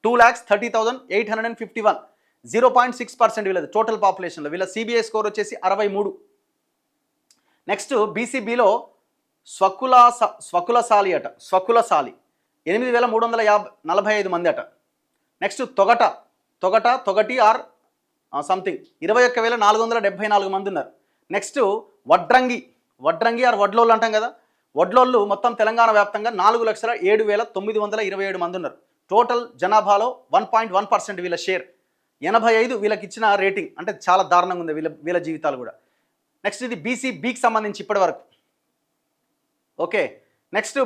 2,30,851. 0.6% వీళ్ళది టోటల్ పాపులేషన్లో. వీళ్ళ సిబిఐ స్కోర్ వచ్చేసి 63. నెక్స్ట్ బీసీబీలో స్వకులశాలి 8,345 మంది అట. నెక్స్ట్ తొగటి ఆర్ సంథింగ్ 21,474 మంది ఉన్నారు. నెక్స్ట్ వడ్రంగి ఆర్ వడ్లోళ్ళు అంటాం కదా, వడ్లోళ్ళు మొత్తం తెలంగాణ వ్యాప్తంగా 4,07,927 మంది ఉన్నారు. టోటల్ జనాభాలో 1.1% వీళ్ళ షేర్. 85 వీళ్ళకి ఇచ్చిన రేటింగ్. అంటే చాలా దారుణంగా ఉంది వీళ్ళ జీవితాలు కూడా. నెక్స్ట్ ఇది బీసీబీకి సంబంధించి ఇప్పటి వరకు. Okay. Next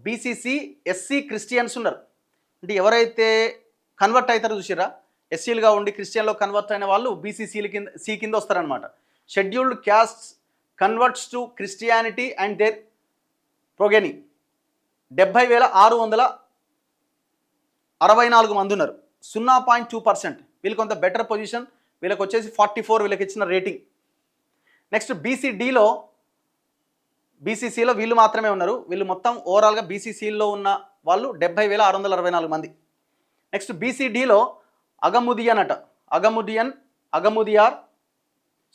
BCC SC Christians ఉన్నారు. అంటే ఎవరైతే కన్వర్ట్ అవుతారో చూసిరా, ఎస్సీలుగా ఉండి క్రిస్టియన్లో కన్వర్ట్ అయిన వాళ్ళు బీసీసీల కింద సి కింద వస్తారనమాట. Scheduled caste converts to Christianity and their progeny 70,664 మంది ఉన్నారు. 0.2%. వీళ్ళు కొంత బెటర్ పొజిషన్. వీళ్ళకి వచ్చేసి 44 వీళ్ళకి ఇచ్చిన రేటింగ్. నెక్స్ట్ బీసీడీలో బీసీసీలో వీళ్ళు మాత్రమే ఉన్నారు. వీళ్ళు మొత్తం ఓవరాల్గా బీసీసీలో ఉన్న వాళ్ళు 70,664 మంది. నెక్స్ట్ బీసీడీలో అగముదియన్ అట, అగముదియార్.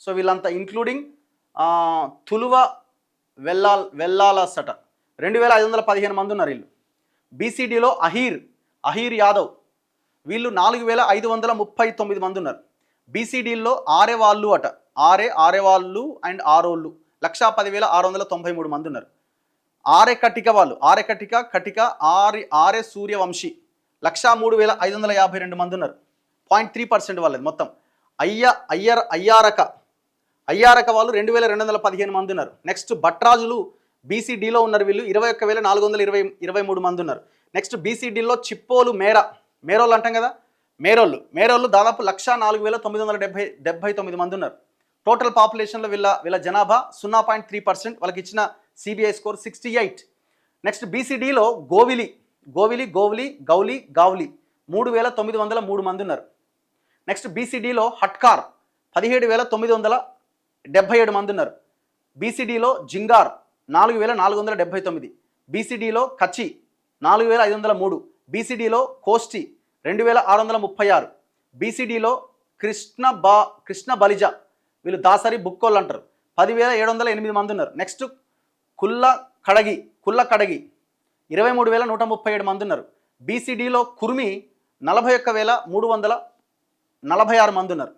సో వీళ్ళంతా ఇంక్లూడింగ్ తులువ వెల్లాలస్ అట 2,515 మంది ఉన్నారు వీళ్ళు. బీసీడీలో అహీర్ యాదవ్ వీళ్ళు 4,539 మంది ఉన్నారు. బీసీడీల్లో ఆరేవాళ్ళు అట, ఆరేవాళ్ళు అండ్ ఆరోళ్ళు 1,10,693 మంది ఉన్నారు. కటిక ఆరే సూర్యవంశీ 1,03,552 మంది ఉన్నారు. 0.3% వాళ్ళది మొత్తం. అయ్యారక వాళ్ళు 2,215 మంది ఉన్నారు. నెక్స్ట్ భట్రాజులు బీసీడీలో ఉన్నారు. వీళ్ళు 21,423 మంది ఉన్నారు. నెక్స్ట్ బీసీడీలో చిప్పోలు మేరోళ్ళు అంటాం కదా, మేరోళ్ళు దాదాపు 1,04,979 మంది ఉన్నారు. టోటల్ పాపులేషన్లో వీళ్ళ జనాభా 0.3%. వాళ్ళకి ఇచ్చిన సిబిఐ స్కోర్ 68. నెక్స్ట్ బీసీడీలో గౌలి 3,903 మంది ఉన్నారు. నెక్స్ట్ బీసీడీలో హట్కార్ 17,977 మంది ఉన్నారు. బీసీడీలో జింగార్ 4,479. బీసీడీలో కచి 4,503. బీసీడీలో కోష్టి 2,636. బీసీడీలో కృష్ణ బలిజ వీళ్ళు దాసరి బుక్కోళ్ళు అంటారు 10,708 మంది ఉన్నారు. నెక్స్ట్ కుల్ల కడగి 23,137 మంది ఉన్నారు. బీసీడీలో కుర్మి 41,346 మంది ఉన్నారు.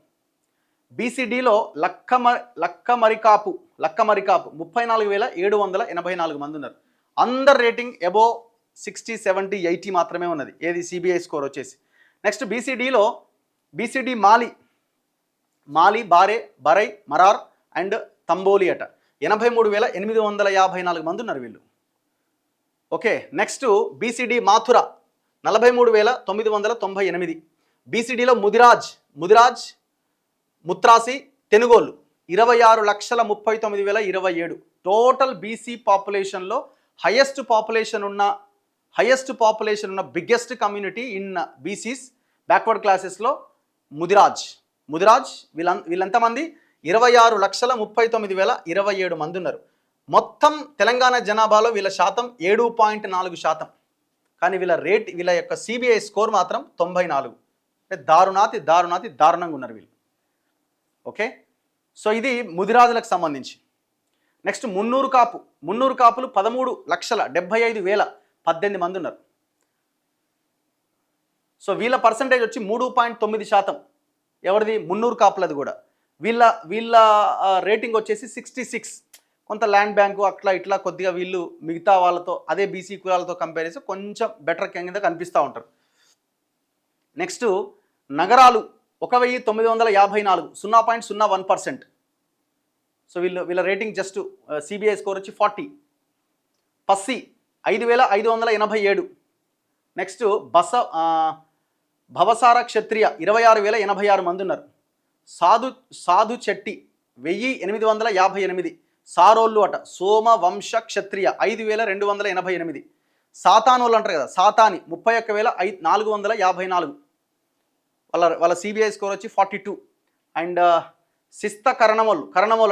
బీసీడీలో లక్కమరికాపు 34,784 మంది ఉన్నారు. అందరు రేటింగ్ అబోవ్ 60, 70, 80 మాత్రమే ఉన్నది. ఏది సిబిఐ స్కోర్ వచ్చేసి. Next BCD Mali Barai Marar and Tamboli అట 83,854 మంది ఉన్నారు వీళ్ళు. ఓకే. Next BCD Mathura 43,998. బీసీడీలో ముత్రాసి తెనుగోళ్ళు 26,39,027. టోటల్ బీసీ పాపులేషన్లో హైయెస్ట్ పాపులేషన్ ఉన్న biggest community in BCs backward క్లాసెస్లో ముదిరాజ్ వీళ్ళంతమంది 26,39,027 మంది ఉన్నారు. మొత్తం తెలంగాణ జనాభాలో వీళ్ళ శాతం 7.4%. కానీ వీళ్ళ యొక్క సిబిఐ స్కోర్ మాత్రం 94. అంటే దారుణంగా ఉన్నారు వీళ్ళు. ఓకే. సో ఇది ముదిరాజులకు సంబంధించి. నెక్స్ట్ మున్నూరు కాపులు 13,75,018 మంది ఉన్నారు. సో వీళ్ళ పర్సంటేజ్ వచ్చి 3.9%. ఎవరిది? మున్నూరు కాపులది కూడా. వీళ్ళ రేటింగ్ వచ్చేసి 66. కొంత ల్యాండ్ బ్యాంకు అట్లా ఇట్లా కొద్దిగా వీళ్ళు మిగతా వాళ్ళతో అదే బీసీ కులాలతో కంపేర్ చేసి కొంచెం బెటర్ కింద కనిపిస్తూ ఉంటారు. నెక్స్ట్ నగరాలు 1,954 0.01%. సో వీళ్ళ రేటింగ్ జస్ట్ సిబిఐ స్కోర్ వచ్చి 40. పస్సి 5,587. నెక్స్ట్ భవసార క్షత్రియ 26,086 మంది ఉన్నారు. సాధు చెట్టి 1,858. సారోళ్ళు అట సోమవంశ క్షత్రియ 5,288. సాతానోళ్ళు అంటారు కదా, సాతాని 31,454. వాళ్ళ సిబిఐ స్కోర్ వచ్చి 42. అండ్ కరణమోళ్ళు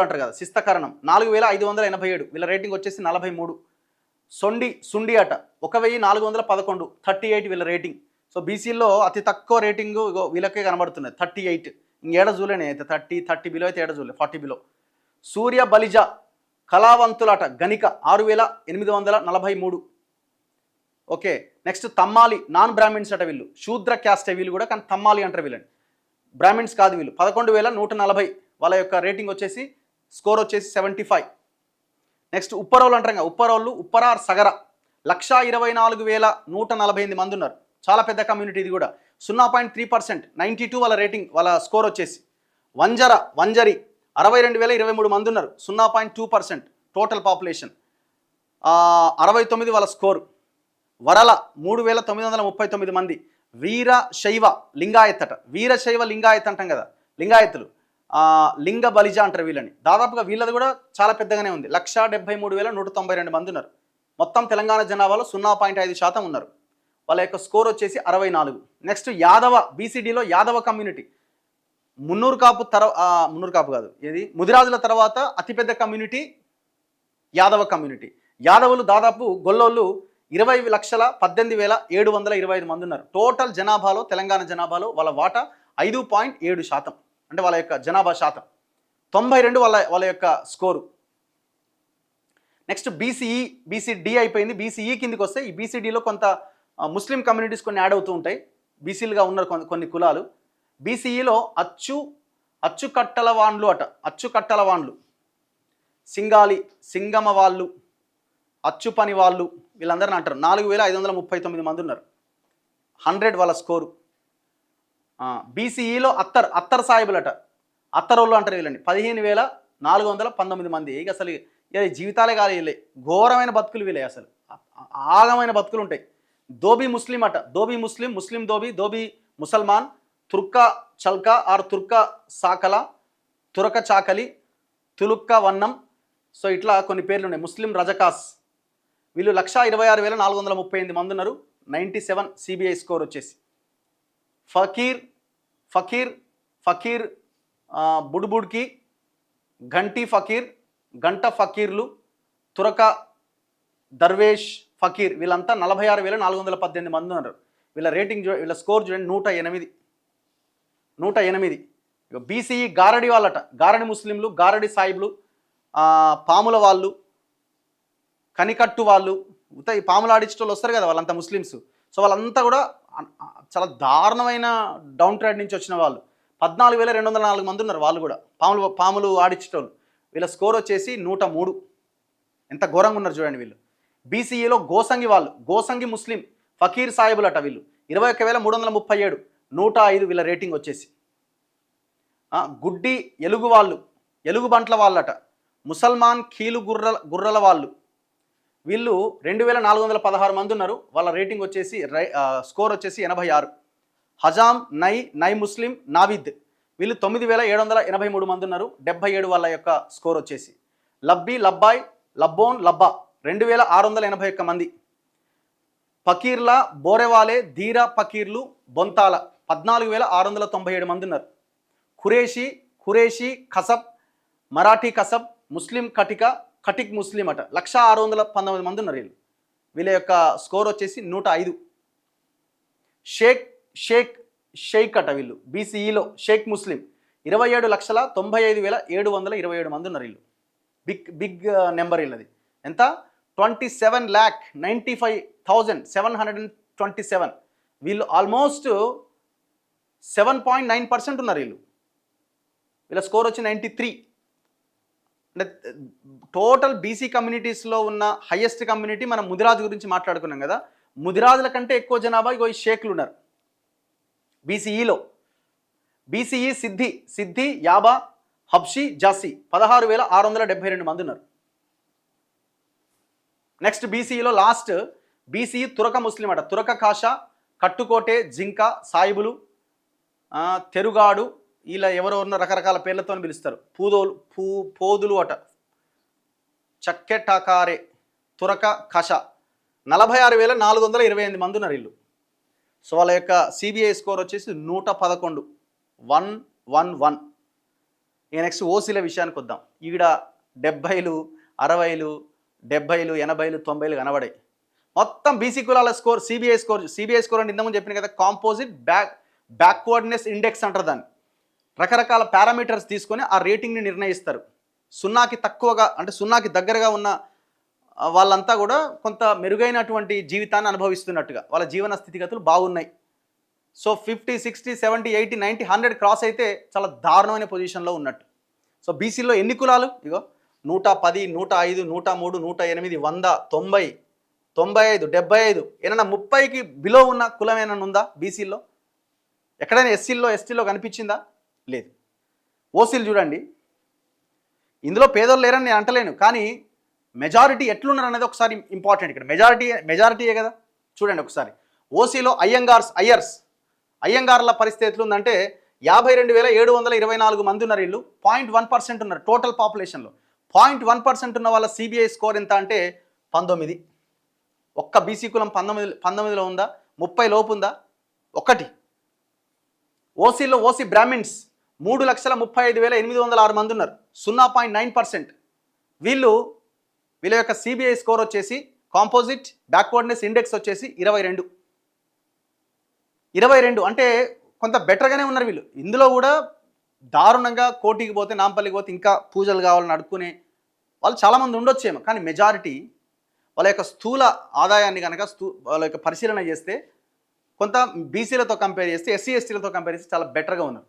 అంటారు కదా, శిస్తకరణం 4,587. వీళ్ళ రేటింగ్ వచ్చేసి 43. సుండి అట 1,411 38 వీళ్ళ రేటింగ్. సో బీసీలో అతి తక్కువ రేటింగ్ వీళ్ళకే కనబడుతున్నది 38. ఇంకేడ చూడలేని అయితే 30 బిలో అయితే ఏడ చూడలే 40 బిలో. సూర్య బలిజ కళావంతులట Ganika 6,843. Okay. Next Tammali non Brahmins అట వీళ్ళు, శూద్ర క్యాస్ట్ వీళ్ళు కూడా, కానీ తమ్మాలి అంటారు వీళ్ళని, బ్రాహ్మిన్స్ కాదు వీళ్ళు. 11,140 వాళ్ళ యొక్క రేటింగ్ వచ్చేసి స్కోర్ వచ్చేసి 75. నెక్స్ట్ ఉప్పరోళ్ళు అంటారు కదా, ఉప్పరార్ సగర 1,24,148 మంది ఉన్నారు. చాలా పెద్ద కమ్యూనిటీ ఇది కూడా. 0.3% 92 వాళ్ళ రేటింగ్, వాళ్ళ స్కోర్ వచ్చేసి. వంజరి 62,023 మంది ఉన్నారు. 0.2% టోటల్ పాపులేషన్. 69 వాళ్ళ స్కోర్. వరల 3,939 మంది. వీరశైవ లింగాయత్ అట, వీరశైవ లింగాయత్ అంటాం కదా, లింగాయతులు లింగ బలిజ అంటారు వీళ్ళని. దాదాపుగా వీళ్ళది కూడా చాలా పెద్దగానే ఉంది. 1,73,192 మంది ఉన్నారు. మొత్తం తెలంగాణ జనాభాలో 0.5% ఉన్నారు. వాళ్ళ యొక్క స్కోర్ వచ్చేసి 64. నెక్స్ట్ యాదవ, బీసీడీలో యాదవ కమ్యూనిటీ మున్నూరు కాపు కాదు, ఏది ముదిరాజుల తర్వాత అతిపెద్ద కమ్యూనిటీ యాదవ కమ్యూనిటీ. యాదవులు దాదాపు గొల్లోళ్ళు 20,18,725 మంది ఉన్నారు. టోటల్ జనాభాలో, తెలంగాణ జనాభాలో వాళ్ళ వాటా 5.7%, అంటే వాళ్ళ యొక్క జనాభా శాతం. 92 వాళ్ళ యొక్క స్కోరు. నెక్స్ట్ బీసీడీ అయిపోయింది. బీసీఈ కిందికి వస్తే ఈ బీసీడీలో కొంత ముస్లిం కమ్యూనిటీస్ కొన్ని యాడ్ అవుతూ ఉంటాయి. బీసీలుగా ఉన్నారు కొన్ని కులాలు. బీసీఈలో అచ్చుకట్టల వాండ్లు అట, అచ్చుకట్టల వాండ్లు, సింగాలి, సింగమ వాళ్ళు, అచ్చుపని వాళ్ళు, వీళ్ళందరిని అంటారు. 4,539 మంది ఉన్నారు. 100 వాళ్ళ స్కోరు. బీసీఈలో అత్తర్ సాయిబులట, అత్తరోళ్ళు అంటారు వీళ్ళని, 15,419 మంది. ఇక అసలు జీవితాలే కాదు వీళ్ళే, ఘోరమైన బతుకులు వీళ్ళే, అసలు ఆగమైన బతుకులు ఉంటాయి. దోబీ ముస్లిం అట, Dhobi Muslim, Muslim Dhobi, Dhobi Musalman, Turka Chalka or Turka Sakala, Turaka Chakali, Thulukka Vannam. So ఇట్లా కొన్ని పేర్లు ఉన్నాయి. ముస్లిం రజకాస్ వీళ్ళు 1,26,438 మంది ఉన్నారు. 97 సిబిఐ స్కోర్ వచ్చేసి. ఫకీర్ బుడ్బుడ్కి, ఘంటీ ఫకీర్, గంట ఫకీర్లు, తురక దర్వేష్ ఫకీర్ వీళ్ళంతా 46,418 మంది ఉన్నారు. వీళ్ళ రేటింగ్ వీళ్ళ స్కోర్ చూడండి 108. బీసీఈ గారడి వాళ్ళట, గారడి ముస్లింలు, గారడి సాయిబులు, పాముల వాళ్ళు, కనికట్టు వాళ్ళు, ఈ పాములు ఆడించే వస్తారు కదా వాళ్ళంతా ముస్లిమ్స్. సో వాళ్ళంతా కూడా చాలా దారుణమైన డౌన్ ట్రాడ్ నుంచి వచ్చిన వాళ్ళు. 14,204 మంది ఉన్నారు. వాళ్ళు కూడా పాములు ఆడించేటోళ్ళు. వీళ్ళ స్కోర్ వచ్చేసి 103. ఎంత ఘోరంగా ఉన్నారు చూడండి వీళ్ళు. బీసీఈలో గోసంగి వాళ్ళు, గోసంగి ముస్లిం, ఫకీర్ సాయిబులు అట వీళ్ళు 21,337, 105 వీళ్ళ రేటింగ్ వచ్చేసి. గుడ్డి ఎలుగు వాళ్ళు, ఎలుగు బంట్ల వాళ్ళట, ముసల్మాన్ కీలు గుర్రల వాళ్ళు, వీళ్ళు 2,416 మంది ఉన్నారు. వాళ్ళ రేటింగ్ వచ్చేసి స్కోర్ వచ్చేసి 86. హజాం నై ముస్లిం నావిద్ వీళ్ళు 9,783 మంది ఉన్నారు. 77 వాళ్ళ యొక్క స్కోర్ వచ్చేసి. లబ్బీ లబ్బాయ్ లబ్బోన్ లబ్బా 2,681 మంది. పకీర్ల బోరెవాలే ధీరా పకీర్లు బొంతాల 14,697 మంది ఉన్నారు. ఖురేషి కసబ్, మరాఠీ కసబ్, ముస్లిం కటిక్ ముస్లిం అట 1,619 మంది ఉన్నారు. వీళ్ళ యొక్క స్కోర్ వచ్చేసి 105. షేక్ అట వీళ్ళు బీసీఈలో షేక్ ముస్లిం 27,95,727 మంది ఉన్నారు. వీళ్ళు బిగ్ నెంబర్ వీళ్ళది. ఎంత? 27,95,727. వీళ్ళు ఆల్మోస్ట్ 7.9% ఉన్నారు. వీళ్ళ స్కోర్ వచ్చి 93. అంటే టోటల్ బీసీ కమ్యూనిటీస్లో ఉన్న హయ్యెస్ట్ కమ్యూనిటీ మనం ముదిరాజు గురించి మాట్లాడుకున్నాం కదా. ముదిరాజుల కంటే ఎక్కువ జనాభా ఈ షేక్లు ఉన్నారు బీసీఈలో. బీసీఈ సిద్ధి యాబా హబ్షి జాసి 16,672 మంది ఉన్నారు. నెక్స్ట్ బీసీఈలో లాస్ట్ బీసీఈ తురక ముస్లిం అట, తురక కాషా, కట్టుకోటే, జింక, సాయిబులు, తెరుగాడు, ఇలా ఎవరెవరినో రకరకాల పేర్లతో పిలుస్తారు. పోదులు అట, చక్కెటాకారే, తురక కష 46,428 మంది ఉన్నారు వీళ్ళు. సో వాళ్ళ యొక్క సిబిఐ స్కోర్ వచ్చేసి 111, 111. ఇక నెక్స్ట్ ఓసీల విషయానికి వద్దాం. ఈడ 70, 60, 70, 80, 90 కనబడాయి. మొత్తం బీసీ కులాల స్కోర్ సిబిఐ స్కోర్ అంటే ఇంతకుముందు చెప్పిన కదా, కాంపోజిట్ బ్యాక్వర్డ్నెస్ ఇండెక్స్ అంటారు దాన్ని. రకరకాల పారామీటర్స్ తీసుకొని ఆ రేటింగ్ని నిర్ణయిస్తారు. 0కి తక్కువగా అంటే 0కి దగ్గరగా ఉన్న వాళ్ళంతా కూడా కొంత మెరుగైనటువంటి జీవితాన్ని అనుభవిస్తున్నట్టుగా, వాళ్ళ జీవన స్థితిగతులు బాగున్నాయి. సో 50, 60, 70, 80, 90, 100 క్రాస్ అయితే చాలా దారుణమైన పొజిషన్లో ఉన్నట్టు. సో బీసీలో ఎన్ని కులాలు? ఇగో 110, 105, 103, 108, 100, 90, 95, 75. ఏమైనా 30కి బిలో ఉన్న కులం ఏమైనా ఉందా బీసీలో? ఎక్కడైనా ఎస్టీలో కనిపించిందా? లేదు. ఓసీలు చూడండి, ఇందులో పేదోళ్ళు లేరని నేను అంటలేను, కానీ మెజారిటీ ఎట్లున్నారు అనేది ఒకసారి ఇంపార్టెంట్. ఇక్కడ మెజారిటీయే కదా. చూడండి ఒకసారి, ఓసీలో అయ్యంగార్ల పరిస్థితి ఎట్లుందంటే 52,724 మంది ఉన్నారు. వీళ్ళు 0.1% ఉన్నారు టోటల్ పాపులేషన్లో. 0.1% ఉన్న వాళ్ళ సిబిఐ స్కోర్ ఎంత అంటే 19. ఒక్క బీసీ కులం 19లో ఉందా? 30 లోపు ఉందా? ఒకటి. ఓసీలో ఓసీ బ్రాహ్మిన్స్ 3,35,806 మంది ఉన్నారు, 0.9%. వీళ్ళ యొక్క సిబిఐ స్కోర్ వచ్చేసి కాంపోజిట్ బ్యాక్వర్డ్నెస్ ఇండెక్స్ వచ్చేసి 22 అంటే కొంత బెటర్గానే ఉన్నారు వీళ్ళు. ఇందులో కూడా దారుణంగా కోటికి పోతే నాంపల్లికి పోతే ఇంకా పూజలు కావాలని అడుక్కునే వాళ్ళు చాలామంది ఉండొచ్చేమో, కానీ మెజారిటీ వాళ్ళ యొక్క స్థూల ఆదాయాన్ని కనుక వాళ్ళ యొక్క పరిశీలన చేస్తే కొంత బీసీలతో కంపేర్ చేస్తే ఎస్సీ ఎస్టీలతో కంపేర్ చేస్తే చాలా బెటర్గా ఉన్నారు.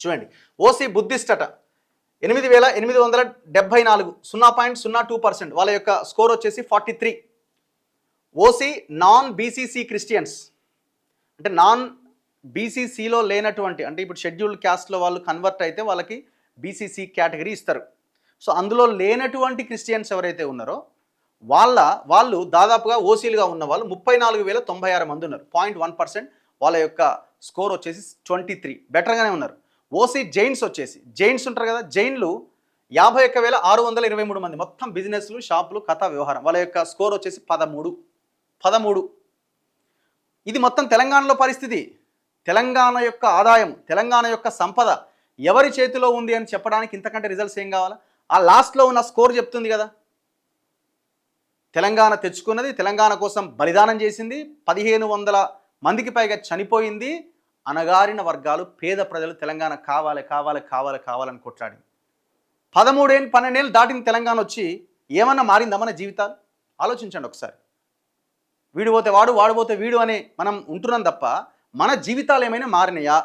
చూడండి, ఓసీ బుద్ధిస్ట్ అట 8,874, 0.02%. వాళ్ళ యొక్క స్కోర్ వచ్చేసి 43. ఓసీ నాన్ బీసీసీ క్రిస్టియన్స్ అంటే నాన్ బీసీసీలో లేనటువంటి, అంటే ఇప్పుడు షెడ్యూల్డ్ క్యాస్ట్లో వాళ్ళు కన్వర్ట్ అయితే వాళ్ళకి బీసీసీ కేటగిరీ ఇస్తారు. సో అందులో లేనటువంటి క్రిస్టియన్స్ ఎవరైతే ఉన్నారో వాళ్ళు దాదాపుగా ఓసీలుగా ఉన్న వాళ్ళు 34,096 మంది ఉన్నారు, 0.1%. వాళ్ళ యొక్క స్కోర్ వచ్చేసి 23, బెటర్గానే ఉన్నారు. ఓసీ జైన్స్ ఉంటారు కదా, జైన్లు 51,623 మంది, మొత్తం బిజినెస్లు, షాపులు, కథా వ్యవహారం. వాళ్ళ యొక్క స్కోర్ వచ్చేసి 13. ఇది మొత్తం తెలంగాణలో పరిస్థితి. తెలంగాణ యొక్క ఆదాయం, తెలంగాణ యొక్క సంపద ఎవరి చేతిలో ఉంది అని చెప్పడానికి ఇంతకంటే రిజల్ట్స్ ఏం కావాలా? ఆ లాస్ట్లో ఉన్న స్కోర్ చెప్తుంది కదా. తెలంగాణ తెచ్చుకున్నది, తెలంగాణ కోసం బలిదానం చేసింది, 1,500 మందికి పైగా చనిపోయింది. అణగారిన వర్గాలు, పేద ప్రజలు తెలంగాణ కావాలని కొట్లాడింది. 12 ఏళ్ళు దాటిన తెలంగాణ వచ్చి ఏమన్నా మారిందా మన జీవితాలు? ఆలోచించండి ఒకసారి. వీడు పోతే వాడు పోతే వీడు అనే మనం ఉంటున్నాం తప్ప మన జీవితాలు ఏమైనా మారినాయా?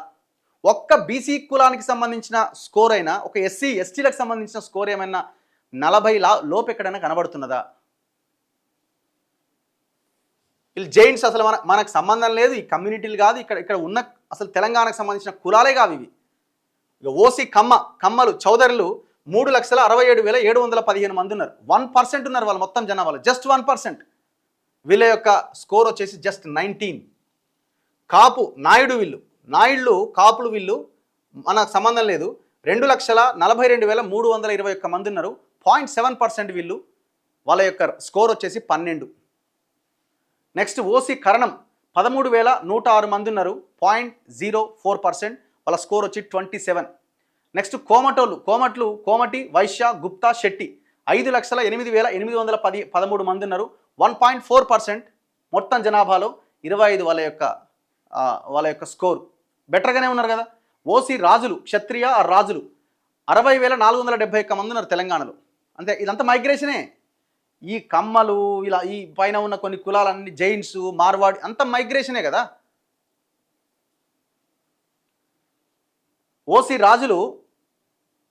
ఒక్క బీసీ కులానికి సంబంధించిన స్కోర్ అయినా, ఒక ఎస్సీ ఎస్టీలకు సంబంధించిన స్కోర్ ఏమైనా 40 లోపు ఎక్కడైనా కనబడుతున్నదా? వీళ్ళు జైన్స్ అసలు మనకు సంబంధం లేదు, ఈ కమ్యూనిటీలు కాదు, ఇక్కడ ఉన్న అసలు తెలంగాణకు సంబంధించిన కులాలే కావు ఇవి. ఇక ఓసీ కమ్మలు చౌదరులు 3,67,715 మంది ఉన్నారు, 1% ఉన్నారు వాళ్ళు మొత్తం జనాభాలో, జస్ట్ 1%. వీళ్ళ యొక్క స్కోర్ వచ్చేసి జస్ట్ 19. కాపు కాపులు వీళ్ళు మనకు సంబంధం లేదు, 2,42,321 మంది ఉన్నారు, 0.7% వీళ్ళు. వాళ్ళ యొక్క స్కోర్ వచ్చేసి 12. నెక్స్ట్ ఓసీ కరణం 13,106 మంది ఉన్నారు, 0.04%. వాళ్ళ స్కోర్ వచ్చి 27. నెక్స్ట్ కోమటి, వైశ్య, గుప్తా, శెట్టి 5,08,813 మంది ఉన్నారు, 1.4%. మొత్తం జనాభాలో 25 వాళ్ళ యొక్క స్కోర్. బెటర్గానే ఉన్నారు కదా. ఓసీ రాజులు, క్షత్రియ రాజులు 60,471 మంది ఉన్నారు తెలంగాణలో. అంతే, ఇదంతా మైగ్రేషనే. ఈ కమ్మలు ఇలా ఈ పైన ఉన్న కొన్ని కులాలన్నీ జైన్స్, మార్వాడి అంత మైగ్రేషనే కదా. ఓసీ రాజులు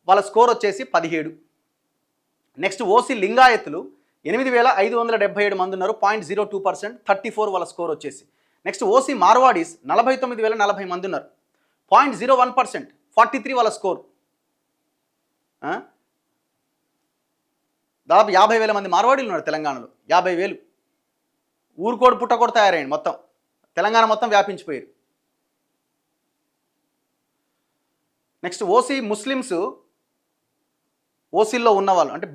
వాళ్ళ స్కోర్ వచ్చేసి 17. నెక్స్ట్ ఓసీ లింగాయత్తులు 8,577 మంది ఉన్నారు, 0.02%, 34 వాళ్ళ స్కోర్ వచ్చేసి. నెక్స్ట్ ఓసీ మార్వాడీస్ 49,040 మంది ఉన్నారు, 0.01%, 43 వాళ్ళ స్కోర్. దాదాపు 50,000 మంది మార్వాడీలు ఉన్నారు తెలంగాణలో, 50,000. ఊరుకోడు పుట్టకోడు తయారయ్యండి, మొత్తం తెలంగాణ మొత్తం వ్యాపించిపోయారు. నెక్స్ట్ ఓసీ ముస్లిమ్స్, ఓసీల్లో ఉన్నవాళ్ళు అంటే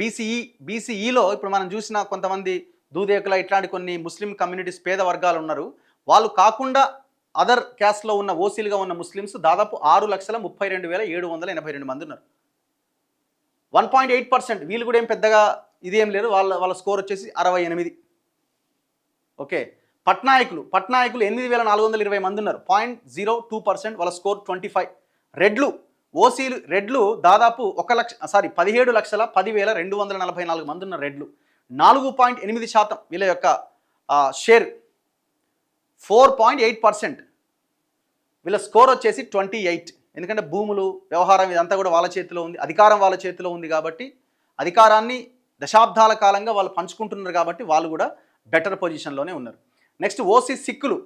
బీసీఈలో ఇప్పుడు మనం చూసిన కొంతమంది దూదేకుల ఇట్లాంటి కొన్ని ముస్లిం కమ్యూనిటీస్, పేద వర్గాలు ఉన్నారు. వాళ్ళు కాకుండా అదర్ క్యాస్ట్లో ఉన్న ఓసీలుగా ఉన్న ముస్లిమ్స్ దాదాపు 6,32,782 మంది ఉన్నారు, 1.8%. వీళ్ళు కూడా ఏం పెద్దగా ఇదేం లేదు, వాళ్ళ స్కోర్ వచ్చేసి 68. ఓకే, పట్నాయకులు 8,420 మంది ఉన్నారు, 0.02%. వాళ్ళ స్కోర్ 25. రెడ్లు దాదాపు 17,10,244 మంది ఉన్న రెడ్లు, 4.8% వీళ్ళ యొక్క షేర్, 4.8%. వీళ్ళ స్కోర్ వచ్చేసి 28. ఎందుకంటే భూములు, వ్యవహారం ఇదంతా కూడా వాళ్ళ చేతిలో ఉంది, అధికారం వాళ్ళ చేతిలో ఉంది కాబట్టి, అధికారాన్ని దశాబ్దాల కాలంగా వాళ్ళు పంచుకుంటున్నారు కాబట్టి వాళ్ళు కూడా బెటర్ పొజిషన్లోనే ఉన్నారు. నెక్స్ట్ ఓసీ సిక్కులు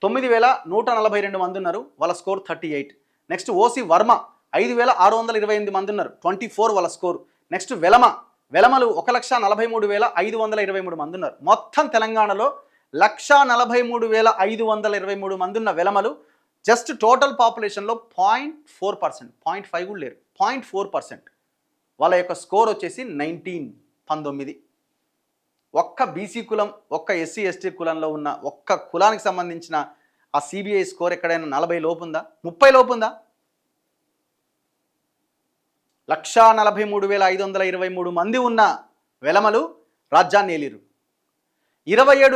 9,142 మంది ఉన్నారు, వాళ్ళ స్కోర్ 38. నెక్స్ట్ ఓసీ వర్మ 5,628 మంది ఉన్నారు, 24 వాళ్ళ స్కోర్. నెక్స్ట్ వెలమలు 1,43,523 మంది ఉన్నారు. మొత్తం తెలంగాణలో 1,43,523 మంది ఉన్న వెలమలు జస్ట్ టోటల్ పాపులేషన్లో 0.4%, 0.5 కూడా లేరు, 0.4%. వాళ్ళ యొక్క స్కోర్ వచ్చేసి 19. ఒక్క బీసీ కులం, ఒక్క ఎస్సీ ఎస్టీ కులంలో ఉన్న ఒక్క కులానికి సంబంధించిన ఆ సిబిఐ స్కోర్ ఎక్కడైనా 40 లోపు ఉందా, 30 లోపు ఉందా? 1,43,523 మంది ఉన్న వెలమలు రాజ్యాన్ని ఏలిరు. 27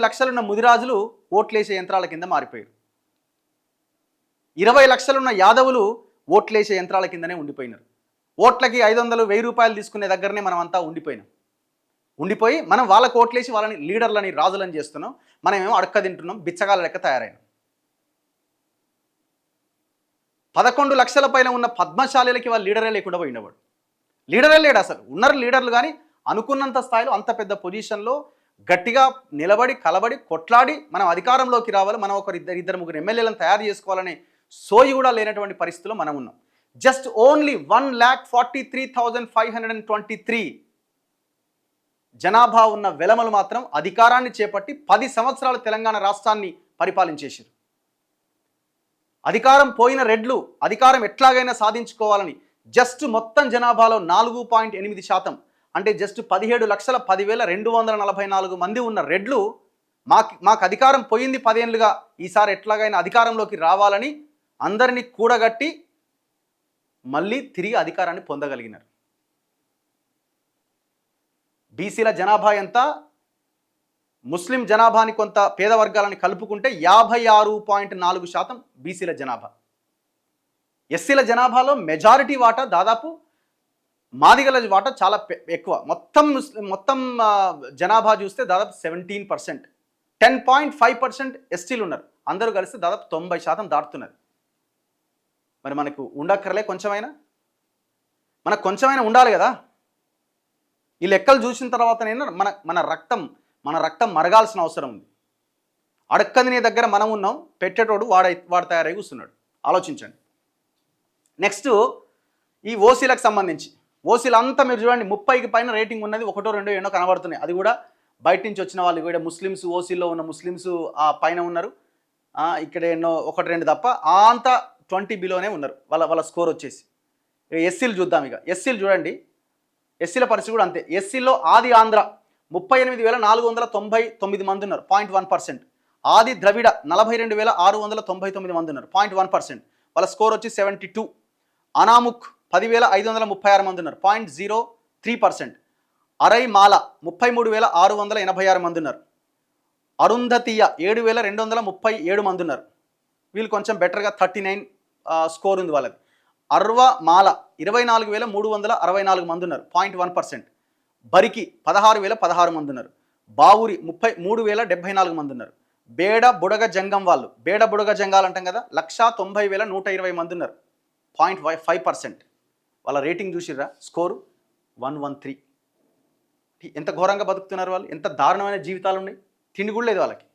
లక్షలున్న ముదిరాజులు ఓట్లేసే యంత్రాల కింద మారిపోయారు. 20 లక్షలున్న యాదవులు ఓట్లేసే యంత్రాల కిందనే ఉండిపోయినారు. ఓట్లకి 500, 1000 రూపాయలు తీసుకునే దగ్గరనే మనం అంతా ఉండిపోయి మనం వాళ్ళకు ఓట్లేసి వాళ్ళని లీడర్లని, రాజులని చేస్తున్నాం. మనమేమో అడక్క తింటున్నాం, బిచ్చగాల లెక్క తయారైన. 11 లక్షల పైన ఉన్న పద్మశాలిలకి వాళ్ళు లీడరే లేకుండా పోయినవాడు. లీడరే లేడు అసలు. ఉన్నారు లీడర్లు కానీ అనుకున్నంత స్థాయిలో అంత పెద్ద పొజిషన్లో గట్టిగా నిలబడి, కలబడి, కొట్లాడి మనం అధికారంలోకి రావాలి, మనం ఇద్దరు ముగ్గురు ఎమ్మెల్యేలను తయారు చేసుకోవాలనే సోయి కూడా లేనటువంటి పరిస్థితిలో మనం ఉన్నాం. జస్ట్ ఓన్లీ 1,43,523 జనాభా ఉన్న వెలమలు మాత్రం అధికారాన్ని చేపట్టి 10 సంవత్సరాలు తెలంగాణ రాష్ట్రాన్ని పరిపాలించేశారు. అధికారం పోయిన రెడ్లు అధికారం ఎట్లాగైనా సాధించుకోవాలని జస్ట్ మొత్తం జనాభాలో 4.8%, అంటే జస్ట్ 17,10,244 మంది ఉన్న రెడ్లు మాకు అధికారం పోయింది 10 ఏళ్ళుగా, ఈసారి ఎట్లాగైనా అధికారంలోకి రావాలని అందరినీ కూడగట్టి మళ్ళీ తిరిగి అధికారాన్ని పొందగలిగినారు. బీసీల జనాభా ఎంత, ముస్లిం జనాభాని కొంత పేద వర్గాలని కలుపుకుంటే 56.4% బీసీల జనాభా. ఎస్సీల జనాభాలో మెజారిటీ వాటా, దాదాపు మాదిగల వాటా చాలా ఎక్కువ. మొత్తం జనాభా చూస్తే దాదాపు 17%, 10.5% ఎస్టీలు ఉన్నారు. అందరూ కలిస్తే దాదాపు 90% దాటుతున్నారు. మరి మనకు ఉండక్కర్లే కొంచెమైనా? మనకు కొంచెమైనా ఉండాలి కదా. ఈ లెక్కలు చూసిన తర్వాతనైనా మన రక్తం మరగాల్సిన అవసరం ఉంది. అడక్కదినే దగ్గర మనం ఉన్నాం, పెట్టేటోడు వాడు తయారై కూస్తున్నాడు. ఆలోచించండి. నెక్స్ట్ ఈ ఓసీలకు సంబంధించి, ఓసీలు అంతా మీరు చూడండి 30కి పైన రేటింగ్ ఉన్నది, 1, 2 ఎన్నో కనబడుతున్నాయి. అది కూడా బయట నుంచి వచ్చిన వాళ్ళు కూడా ముస్లిమ్స్, ఓసీలో ఉన్న ముస్లిమ్స్ ఆ పైన ఉన్నారు. ఇక్కడ ఎన్నో 1, 2 తప్ప అంతా 20 బిలోనే ఉన్నారు వాళ్ళ స్కోర్ వచ్చేసి. ఎస్సీలు చూద్దాం. ఇక ఎస్సీలు చూడండి, ఎస్సీల పరిస్థితి కూడా అంతే. ఎస్సీలో ఆది ఆంధ్ర 38,499 మంది ఉన్నారు, 0.1%. ఆది ద్రవిడ 42,699 మంది ఉన్నారు, 0.1%. వాళ్ళ స్కోర్ వచ్చి 72. అనాముక్ 10,536 మంది ఉన్నారు, 0.03%. అరై మాల 33,686 మంది ఉన్నారు. అరుంధతీయ 7,237 మంది ఉన్నారు. వీళ్ళు కొంచెం బెటర్గా 39 స్కోర్ ఉంది వాళ్ళది. అర్వ మాల 24,364 మంది ఉన్నారు, 0.1%. బరికి 16,016 మంది ఉన్నారు. బావురి 33,074 మంది ఉన్నారు. బేడ బుడగ జంగం వాళ్ళు, బేడ బుడగ జంగాలు అంటాం కదా, 1,90,120 మంది ఉన్నారు, 0.5%. వాళ్ళ రేటింగ్ చూసిర్రా, స్కోరు 113. ఎంత ఘోరంగా బతుకుతున్నారు వాళ్ళు, ఎంత దారుణమైన జీవితాలు ఉన్నాయి. తిండి కూడా లేదు వాళ్ళకి.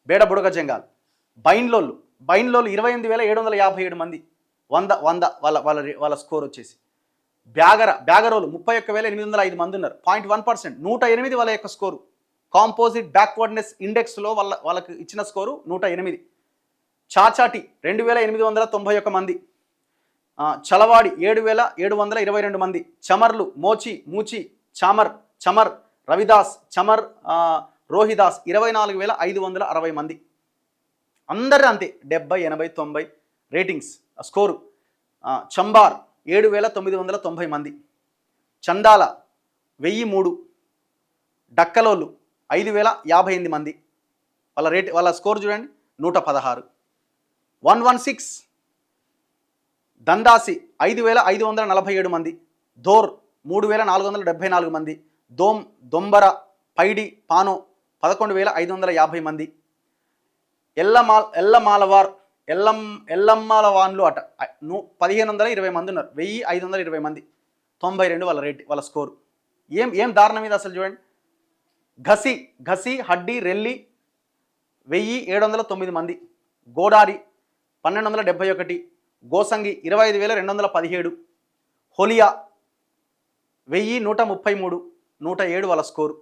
బేడ బుడగ జంగాలు. బైన్లోళ్ళు 28,757 మంది, 100 వాళ్ళ స్కోర్ వచ్చేసి. బ్యాగరోలు 31,805 మంది ఉన్నారు, 0.1%, 108 వాళ్ళ యొక్క స్కోరు. కాంపోజిట్ బ్యాక్వర్డ్నెస్ ఇండెక్స్లో వాళ్ళకి ఇచ్చిన స్కోరు 108. చాచాటి 2,891 మంది. చలవాడి 7,722 మంది. చమర్లు మూచి చమర్ రవిదాస్ చమర్ రోహిదాస్ 24,560 మంది. అందరూ అంతే 70, 80, 90 రేటింగ్స్ స్కోరు. చంబార్ 7,990 మంది. చందాల 1,003. డక్కలోళ్ళు 5,058 మంది. వాళ్ళ స్కోర్ చూడండి 116. 116. దందాసి 5,547 మంది. ధోర్ 3,474 మంది. దొంబర పైడి పానో 11,550 మంది. ఎల్లమ్మాలవాన్లు అట 1,520 మంది ఉన్నారు, 1,520 మంది, 92 వాళ్ళ స్కోరు. ఏం దారుణం మీద అసలు చూడండి. ఘసి హడ్డి రెల్లి 1,709 మంది. గోడారి 1,271. గోసంగి 25,217. హొలియా 1,133, 107 వాళ్ళ స్కోరు.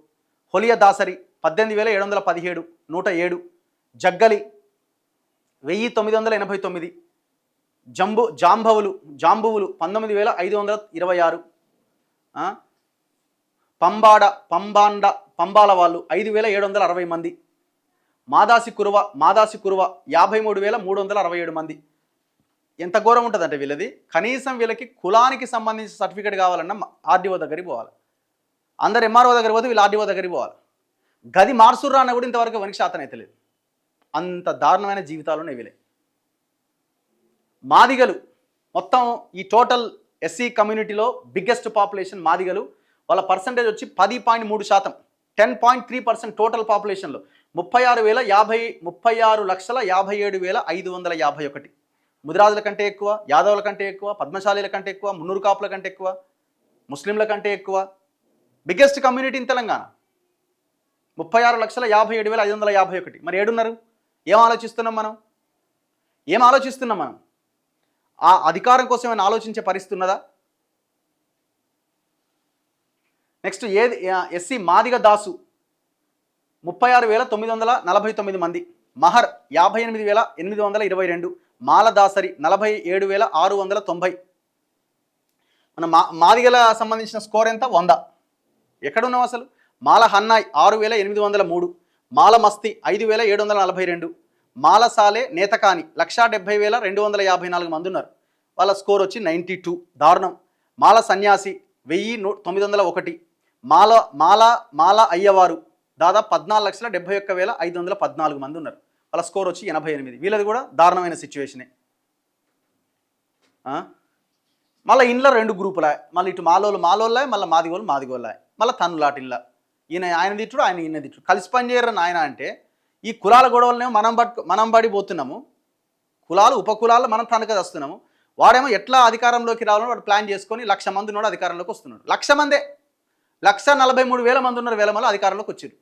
హొలియా దాసరి 18,717 107, జగ్గలి 1,989, జాంబువులు 19,526, పంబాల వాళ్ళు 5,760 మంది, మాదాసి కురువ 53,367 మంది. ఎంత ఘోరం ఉంటుందంటే వీళ్ళది, కనీసం వీళ్ళకి కులానికి సంబంధించిన సర్టిఫికేట్ కావాలన్నా ఆర్డీఓ దగ్గరికి పోవాలి. అందరు ఎంఆర్ఓ దగ్గర పోతే వీళ్ళు ఆర్డీఓ దగ్గరికి పోవాలి. గది మార్సుర్రా అన్న కూడా ఇంతవరకు వనికి శాతం అయితే లేదు. అంత దారుణమైన జీవితాలు ఉన్నాయి వీళ్ళే. మాదిగలు మొత్తం ఈ టోటల్ ఎస్సీ కమ్యూనిటీలో బిగ్గెస్ట్ పాపులేషన్ మాదిగలు. వాళ్ళ పర్సంటేజ్ వచ్చి 10.3%, 10.3% టోటల్ పాపులేషన్లో 36,57,551. ముదిరాజుల కంటే ఎక్కువ, యాదవుల కంటే ఎక్కువ, పద్మశాలీల కంటే ఎక్కువ, మున్నూరు కాపుల కంటే ఎక్కువ, ముస్లింల కంటే ఎక్కువ. Biggest community in Telangana 36,57,551. మరి ఏడున్నారు? ఏం ఆలోచిస్తున్నాం మనం? ఆ అధికారం కోసం ఏమైనా ఆలోచించే పరిస్థితి ఉన్నదా? నెక్స్ట్ ఎస్సీ మాదిగ దాసు 36,949 మంది, మహర్ 58,822, మాల దాసరి 47,690. మన మాదిగల సంబంధించిన స్కోర్ ఎంత? 100. ఎక్కడున్నాం అసలు? మాల హన్నాయ్ 6,803, మాల మస్తి 5,742, మాల సాలే నేతకాని 1,70,254 మంది ఉన్నారు. వాళ్ళ స్కోర్ వచ్చి 92. దారుణం. మాల సన్యాసి 1,901, మాల అయ్యవారు దాదాపు 14,71,514 మంది ఉన్నారు. వాళ్ళ స్కోర్ వచ్చి 88. వీళ్ళది కూడా దారుణమైన సిచ్యువేషనే. మళ్ళీ ఇంట్లో 2 గ్రూపులా, మళ్ళీ ఇటు మాలోళ్ళ, మళ్ళీ మాదిగోళ్ళ, మళ్ళీ తన్నులాటిన్లా. ఆయన తిట్టుడు, ఈయన తిట్టుడు, కలిసి పని చేయరు నాయన. అంటే ఈ కులాల గొడవలనేమో మనం పడిపోతున్నాము. కులాలు ఉపకులాలు మనం తనక వస్తున్నాము. వాడేమో ఎట్లా అధికారంలోకి రావాలని వాడు ప్లాన్ చేసుకొని 1,00,000 మంది ఉన్నాడు అధికారంలోకి వస్తున్నాడు. 1,00,000 మందే, 1,43,000 మంది ఉన్నారు. వేల మంది అధికారంలోకి వచ్చారు.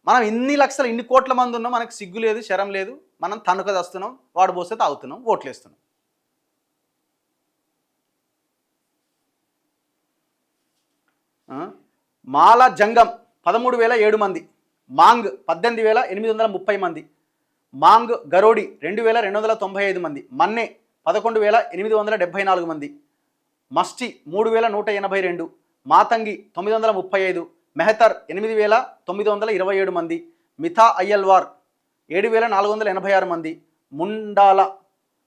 మనం ఇన్ని కోట్ల మంది ఉన్నాం, మనకు సిగ్గు లేదు, శరం లేదు. మనం తనుక వస్తున్నాం, వాడు పోస్తే తాగుతున్నాం, ఓట్లేస్తున్నాం. మాల జంగం 13,007 మంది, మాంగ్ 18,830 మంది, మాంగ్ గరోడి 2,295 మంది, మన్నే 11,874 మంది, మస్టి 3,182, మాతంగి 935, మెహతర్ 8,927 మంది, మిథా అయ్యల్వార్ 7,486 మంది, ముండాల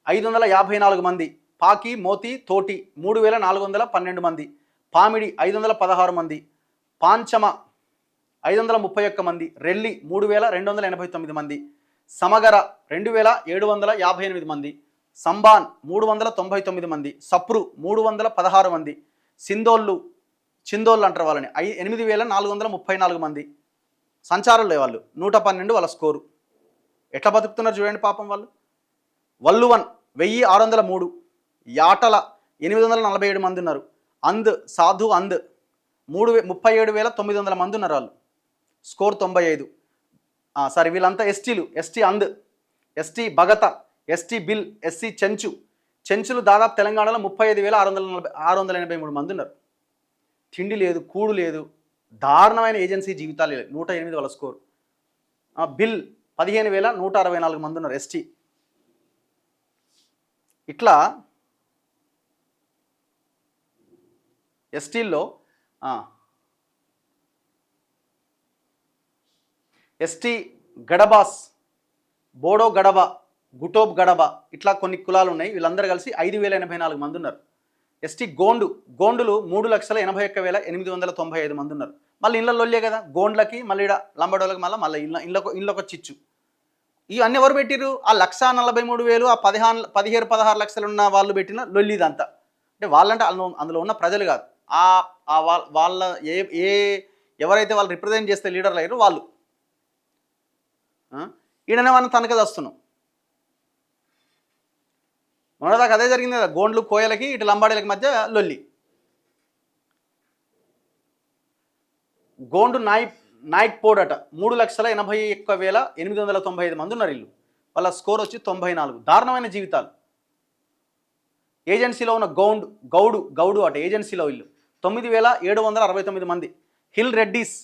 554 మంది, పాకి మోతి తోటి 3,412 మంది, పామిడి 516 మంది, పాంచమ 531 మంది, రెల్లి 3,289 మంది, సమగర 2,758 మంది, సంబాన్ 399 మంది, సప్రు 316 మంది, చిందోళ్ళు అంటారు వాళ్ళని 8,434 మంది. సంచారంలో వాళ్ళు 112 వాళ్ళ స్కోరు. ఎట్లా బతుకుతున్నారు చూడండి పాపం వాళ్ళు. వల్లువన్ 1,603, యాటల 847 మంది ఉన్నారు, సాధు 37,900 మంది ఉన్నారు. వాళ్ళు స్కోర్ 95. వీళ్ళంతా ST ST భగత, ST bill, SC చెంచులు దాదాపు తెలంగాణలో 35,683 మంది ఉన్నారు. తిండి లేదు, కూడు లేదు, దారుణమైన ఏజెన్సీ జీవితాలు. 108 వాళ్ళ స్కోర్. బిల్ 15,164 మంది ఉన్నారు ఎస్టీ. ఇట్లా ఎస్టీల్లో ఎస్టీ గడబాస్, బోడో గడబ, గుటోబ్ గడబ, ఇట్లా కొన్ని కులాలు ఉన్నాయి. వీళ్ళందరూ కలిసి 5,084 మంది ఉన్నారు. ఎస్టీ గోండులు 3,81,895 మంది ఉన్నారు. మళ్ళీ ఇళ్ళ లొల్లే కదా గోండ్లకి, మళ్ళీ లంబడోళ్ళకి, మళ్ళీ ఇళ్ళొక చిచ్చు. ఇవన్నీ ఎవరు పెట్టిరు? ఆ 1,43,000, ఆ 17-16 లక్షలు ఉన్న వాళ్ళు పెట్టిన లొల్లి ఇదంతా. అంటే వాళ్ళంటే అందులో ఉన్న ప్రజలు కాదు, వాళ్ళ ఎవరైతే వాళ్ళు రిప్రజెంట్ చేస్తే లీడర్లు అయ్యారు వాళ్ళు. ఈడనే మనం తనకది వస్తున్నాం. మొన్నదాకా అదే జరిగింది కదా, గోండ్లు కోయలకి ఇటు లంబాడీలకి మధ్య లొల్లి. గోండు నాయక్ పోడట 3,81,895 మంది ఉన్నారు వీళ్ళు. వాళ్ళ స్కోర్ వచ్చి 94. దారుణమైన జీవితాలు. ఏజెన్సీలో ఉన్న గౌడు అట ఏజెన్సీలో వీళ్ళు 9,769 మంది. హిల్ రెడ్డిస్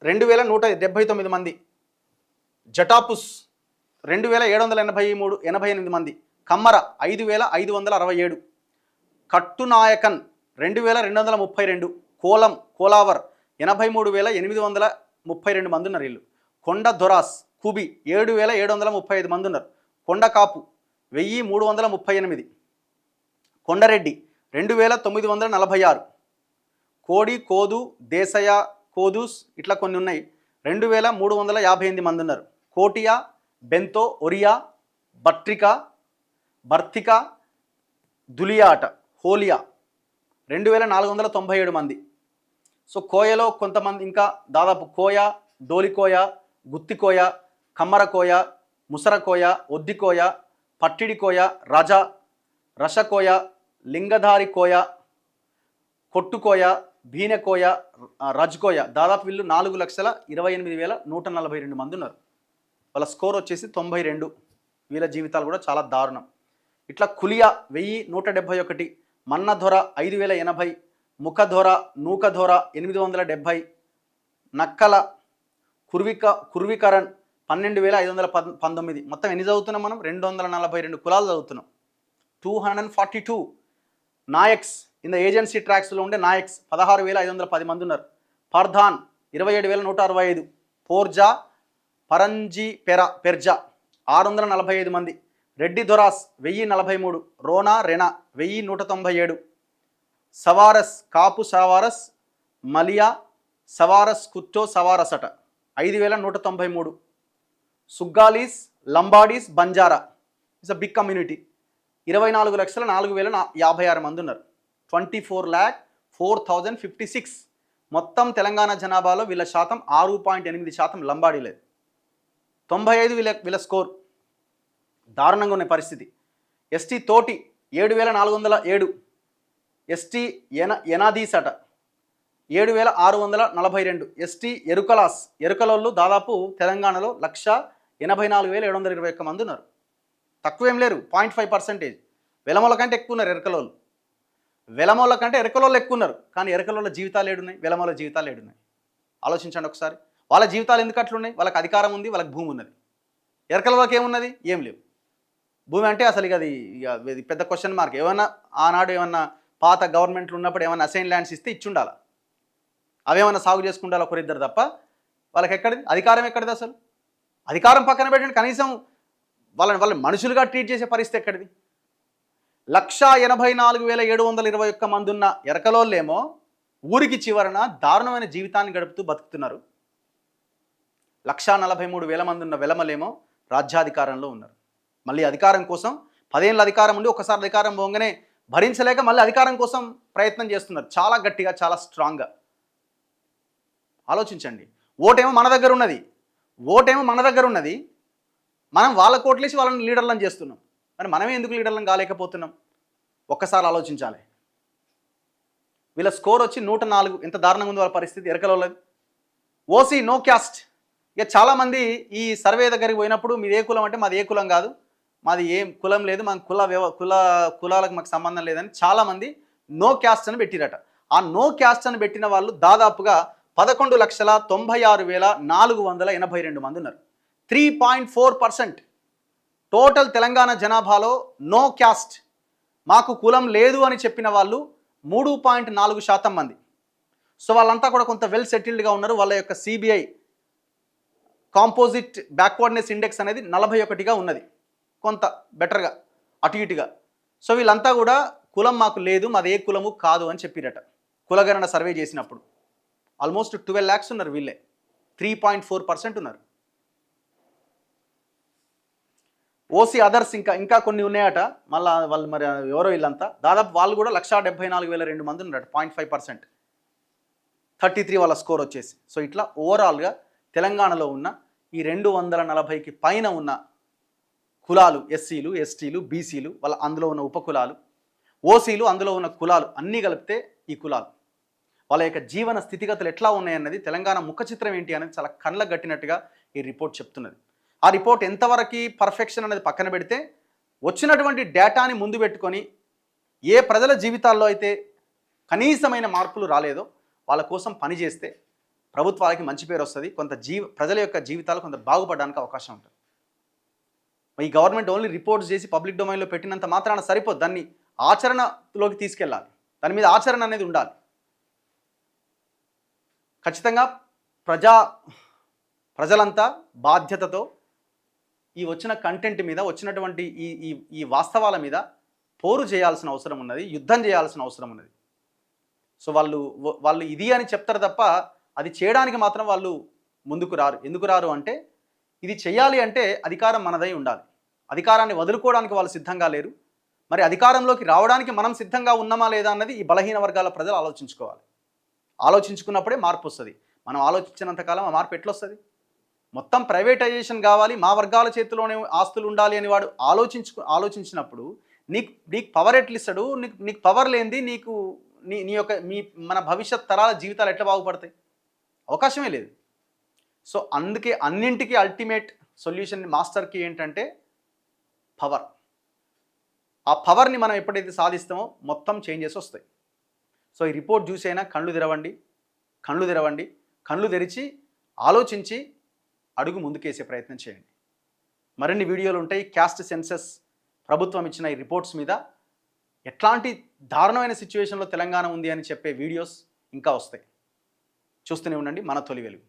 2179 మంది, జటాపుస్ 2783 మంది, కమ్మర 5567, కట్టునాయకన్ 2232, కోలావర్ 83832 మంది ఉన్నారు వీళ్ళు. కొండ దొరాస్ కుబి 7735 మంది ఉన్నారు. కొండకాపు 1338, కొండరెడ్డి 2946, కోడి కోదు దేశయ కోదూస్ ఇట్లా కొన్ని ఉన్నాయి 2358 మంది ఉన్నారు. కోటియా బెంతో ఒరియా బర్తిక దులియాట హోలియా 2497 మంది. సో కోయలో కొంతమంది ఇంకా దాదాపు కోయ, డోలికోయ, గుత్తికోయ, కమ్మరకోయ, ముసరకోయ, ఒద్దికోయ, పట్టిడికోయ, రసకోయ, లింగధారి కోయ, కొట్టుకోయ, భీనకోయ, రజ్కోయ, దాదాపు వీళ్ళు 4,28,142 మంది ఉన్నారు. వాళ్ళ స్కోర్ వచ్చేసి 92. వీళ్ళ జీవితాలు కూడా చాలా దారుణం. ఇట్లా కులియా 1171, మన్నధొర 5080, ముఖధొర నూకధొర 870, నక్కల కుర్వికరణ్ 12,519. మొత్తం ఎన్ని చదువుతున్నాం మనం? 242 కులాలు చదువుతున్నాం. 242 నాయక్స్ ఇన్ ద ఏజెన్సీ ట్రాక్స్లో ఉండే నాయక్స్ 16,510 మంది ఉన్నారు. పర్ధాన్ 27,165, పోర్జా పరంజీ పెర్జా 645 మంది, రెడ్డి దొరాస్ 1043, రోనా రెనా 1197, సవారస్ కాపు సవారస్ మలియా సవారస్ కుట్టో సవారసట 5,193, Sugalis Lambadis Banjara it's a big community 24,04,056 మంది ఉన్నారు. 24,04,056. మొత్తం తెలంగాణ జనాభాలో వీళ్ళ శాతం 6.8% లంబాడీలేదు. 95 వీళ్ళ స్కోర్. దారుణంగా ఉన్న పరిస్థితి. ఎస్టీ తోటి 7,407, ఎస్టీ ఎనాదీసట 7,642, ఎస్టీ ఎరుకలోళ్ళు దాదాపు తెలంగాణలో 1,84,721 మంది ఉన్నారు. తక్కువేం లేరు, 0.5%. వెలమల కంటే ఎక్కువ ఉన్నారు ఎరకలోళ్ళు. వెలమల కంటే ఎరకలోళ్ళు ఎక్కువ ఉన్నారు. కానీ ఎరకలోళ్ళ జీవితాలు ఏడున్నాయి, వెలమల జీవితాలు ఏడున్నాయి? ఆలోచించండి ఒకసారి. వాళ్ళ జీవితాలు ఎందుకు అట్లున్నాయి? వాళ్ళకి అధికారం ఉంది, వాళ్ళకి భూమి ఉన్నది. ఎరకలకి ఏమున్నది? ఏం లేవు. భూమి అంటే అసలు ఇక అది పెద్ద క్వశ్చన్ మార్క్. ఏమన్నా ఆనాడు ఏమన్నా పాత గవర్నమెంట్లు ఉన్నప్పుడు ఏమన్నా అసైన్ ల్యాండ్స్ ఇస్తే ఇచ్చుండాలా, అవేమన్నా సాగు చేసుకుంటారు ఒకరిద్దరు తప్ప. వాళ్ళకి ఎక్కడిది అధికారం? ఎక్కడిది అసలు? అధికారం పక్కన పెట్టండి, కనీసం వాళ్ళని మనుషులుగా ట్రీట్ చేసే పరిస్థితి ఎక్కడిది? 1,84,721 మంది ఉన్న ఎరకలోళ్ళేమో ఊరికి చివరన దారుణమైన జీవితాన్ని గడుపుతూ బతుకుతున్నారు. 1,43,000 మంది ఉన్న వెలమలేమో రాజ్యాధికారంలో ఉన్నారు. మళ్ళీ అధికారం కోసం 10 ఏళ్ళ అధికారం ఉండి ఒకసారి అధికారం పోగానే భరించలేక మళ్ళీ అధికారం కోసం ప్రయత్నం చేస్తున్నారు, చాలా గట్టిగా, చాలా స్ట్రాంగ్గా. ఆలోచించండి. ఓటేమో మన దగ్గర ఉన్నది, మనం వాళ్ళ కోట్లేసి వాళ్ళని లీడర్లను చేస్తున్నాం. మరి మనమే ఎందుకు లీడర్లను కాలేకపోతున్నాం? ఒక్కసారి ఆలోచించాలి. వీళ్ళ స్కోర్ వచ్చి 104. ఎంత దారుణంగా ఉంది వాళ్ళ పరిస్థితి ఎరకలోళ్ళది. OC no caste. ఇక చాలామంది ఈ సర్వే దగ్గరికి పోయినప్పుడు మీది ఏ కులం అంటే మాది ఏ కులం కాదు, మాది ఏం కులం లేదు, మాకు కులాలకు మాకు సంబంధం లేదని చాలామంది నో క్యాస్ట్ అని పెట్టిరట. ఆ నో క్యాస్ట్ అని పెట్టిన వాళ్ళు దాదాపుగా 11,96,482 మంది ఉన్నారు. 3.4%. టోటల్ తెలంగాణ జనాభాలో నో క్యాస్ట్, మాకు కులం లేదు అని చెప్పిన వాళ్ళు 3.4% మంది. సో వాళ్ళంతా కూడా కొంత వెల్ సెటిల్డ్గా ఉన్నారు. వాళ్ళ యొక్క సిబిఐ కాంపోజిట్ బ్యాక్వర్డ్నెస్ ఇండెక్స్ అనేది 41గా ఉన్నది, కొంత బెటర్గా అటు ఇటుగా. సో వీళ్ళంతా కూడా కులం మాకు లేదు, మాది ఏ కులము కాదు అని చెప్పిరట కులగణన సర్వే చేసినప్పుడు. ఆల్మోస్ట్ 12 lakhs ఉన్నారు వీళ్ళే. 3.4% ఉన్నారు. ఓసీ అదర్స్ ఇంకా కొన్ని ఉన్నాయట. మళ్ళీ వాళ్ళు మరి ఎవరో వీళ్ళంతా దాదాపు వాళ్ళు కూడా 1,74,002 మంది ఉన్నారట. 0.5%. 33 వాళ్ళ స్కోర్ వచ్చేసి. సో ఇట్లా ఓవరాల్గా తెలంగాణలో ఉన్న ఈ 240కి పైన ఉన్న కులాలు, ఎస్సీలు, ఎస్టీలు, బీసీలు, వాళ్ళ అందులో ఉన్న ఉపకులాలు, ఓసీలు, అందులో ఉన్న కులాలు అన్నీ కలిపితే ఈ కులాలు, వాళ్ళ యొక్క జీవన స్థితిగతులు ఎట్లా ఉన్నాయన్నది, తెలంగాణ ముఖ చిత్రం ఏంటి అనేది చాలా కళ్ళకు గట్టినట్టుగా ఈ రిపోర్ట్ చెప్తున్నది. ఆ రిపోర్ట్ ఎంతవరకు పర్ఫెక్షన్ అనేది పక్కన పెడితే, వచ్చినటువంటి డేటాని ముందు పెట్టుకొని ఏ ప్రజల జీవితాల్లో అయితే కనీసమైన మార్పులు రాలేదో వాళ్ళ కోసం పనిచేస్తే ప్రభుత్వాలకి మంచి పేరు వస్తుంది, కొంత ప్రజల యొక్క జీవితాలు కొంత బాగుపడడానికి అవకాశం ఉంటుంది. ఈ గవర్నమెంట్ ఓన్లీ రిపోర్ట్స్ చేసి పబ్లిక్ డొమైన్లో పెట్టినంత మాత్రాన సరిపోదు, దాన్ని ఆచరణలోకి తీసుకెళ్ళాలి, దాని మీద ఆచరణ అనేది ఉండాలి. ఖచ్చితంగా ప్రజలంతా బాధ్యతతో ఈ వచ్చిన కంటెంట్ మీద, వచ్చినటువంటి ఈ వాస్తవాల మీద పోరు చేయాల్సిన అవసరం ఉన్నది, యుద్ధం చేయాల్సిన అవసరం ఉన్నది. సో వాళ్ళు ఇది అని చెప్తారు తప్ప అది చేయడానికి మాత్రం వాళ్ళు ముందుకు రారు. ఎందుకు రారు అంటే, ఇది చేయాలి అంటే అధికారం మనదై ఉండాలి, అధికారాన్ని వదులుకోవడానికి వాళ్ళు సిద్ధంగా లేరు. మరి అధికారంలోకి రావడానికి మనం సిద్ధంగా ఉన్నామా లేదా అన్నది ఈ బలహీన వర్గాల ప్రజలు ఆలోచించుకోవాలి. ఆలోచించుకున్నప్పుడే మార్పు వస్తుంది. మనం ఆలోచించినంతకాలం ఆ మార్పు ఎట్లొస్తుంది? మొత్తం ప్రైవేటైజేషన్ కావాలి, మా వర్గాల చేతిలోనే ఆస్తులు ఉండాలి అని వాడు ఆలోచించినప్పుడు నీకు పవర్ ఎట్లు ఇస్తాడు? నీకు పవర్ లేనిది మన భవిష్యత్ తరాల జీవితాలు ఎట్లా బాగుపడతాయి? అవకాశమే లేదు. సో అందుకే అన్నింటికీ అల్టిమేట్ సొల్యూషన్ మాస్టర్కి ఏంటంటే పవర్. ఆ పవర్ని మనం ఎప్పుడైతే సాధిస్తామో మొత్తం చేంజెస్ వస్తాయి. సో ఈ రిపోర్ట్ చూసైనా కళ్ళు తెరవండి, కళ్ళు తెరిచి ఆలోచించి అడుగు ముందుకేసే ప్రయత్నం చేయండి. మరిన్ని వీడియోలు ఉంటాయి. క్యాస్ట్ సెన్సస్ ప్రభుత్వం ఇచ్చిన ఈ రిపోర్ట్స్ మీద ఎట్లాంటి దారుణమైన సిచ్యువేషన్లో తెలంగాణ ఉంది అని చెప్పే వీడియోస్ ఇంకా వస్తాయి. చూస్తూనే ఉండండి మన తొలి వెలుగు.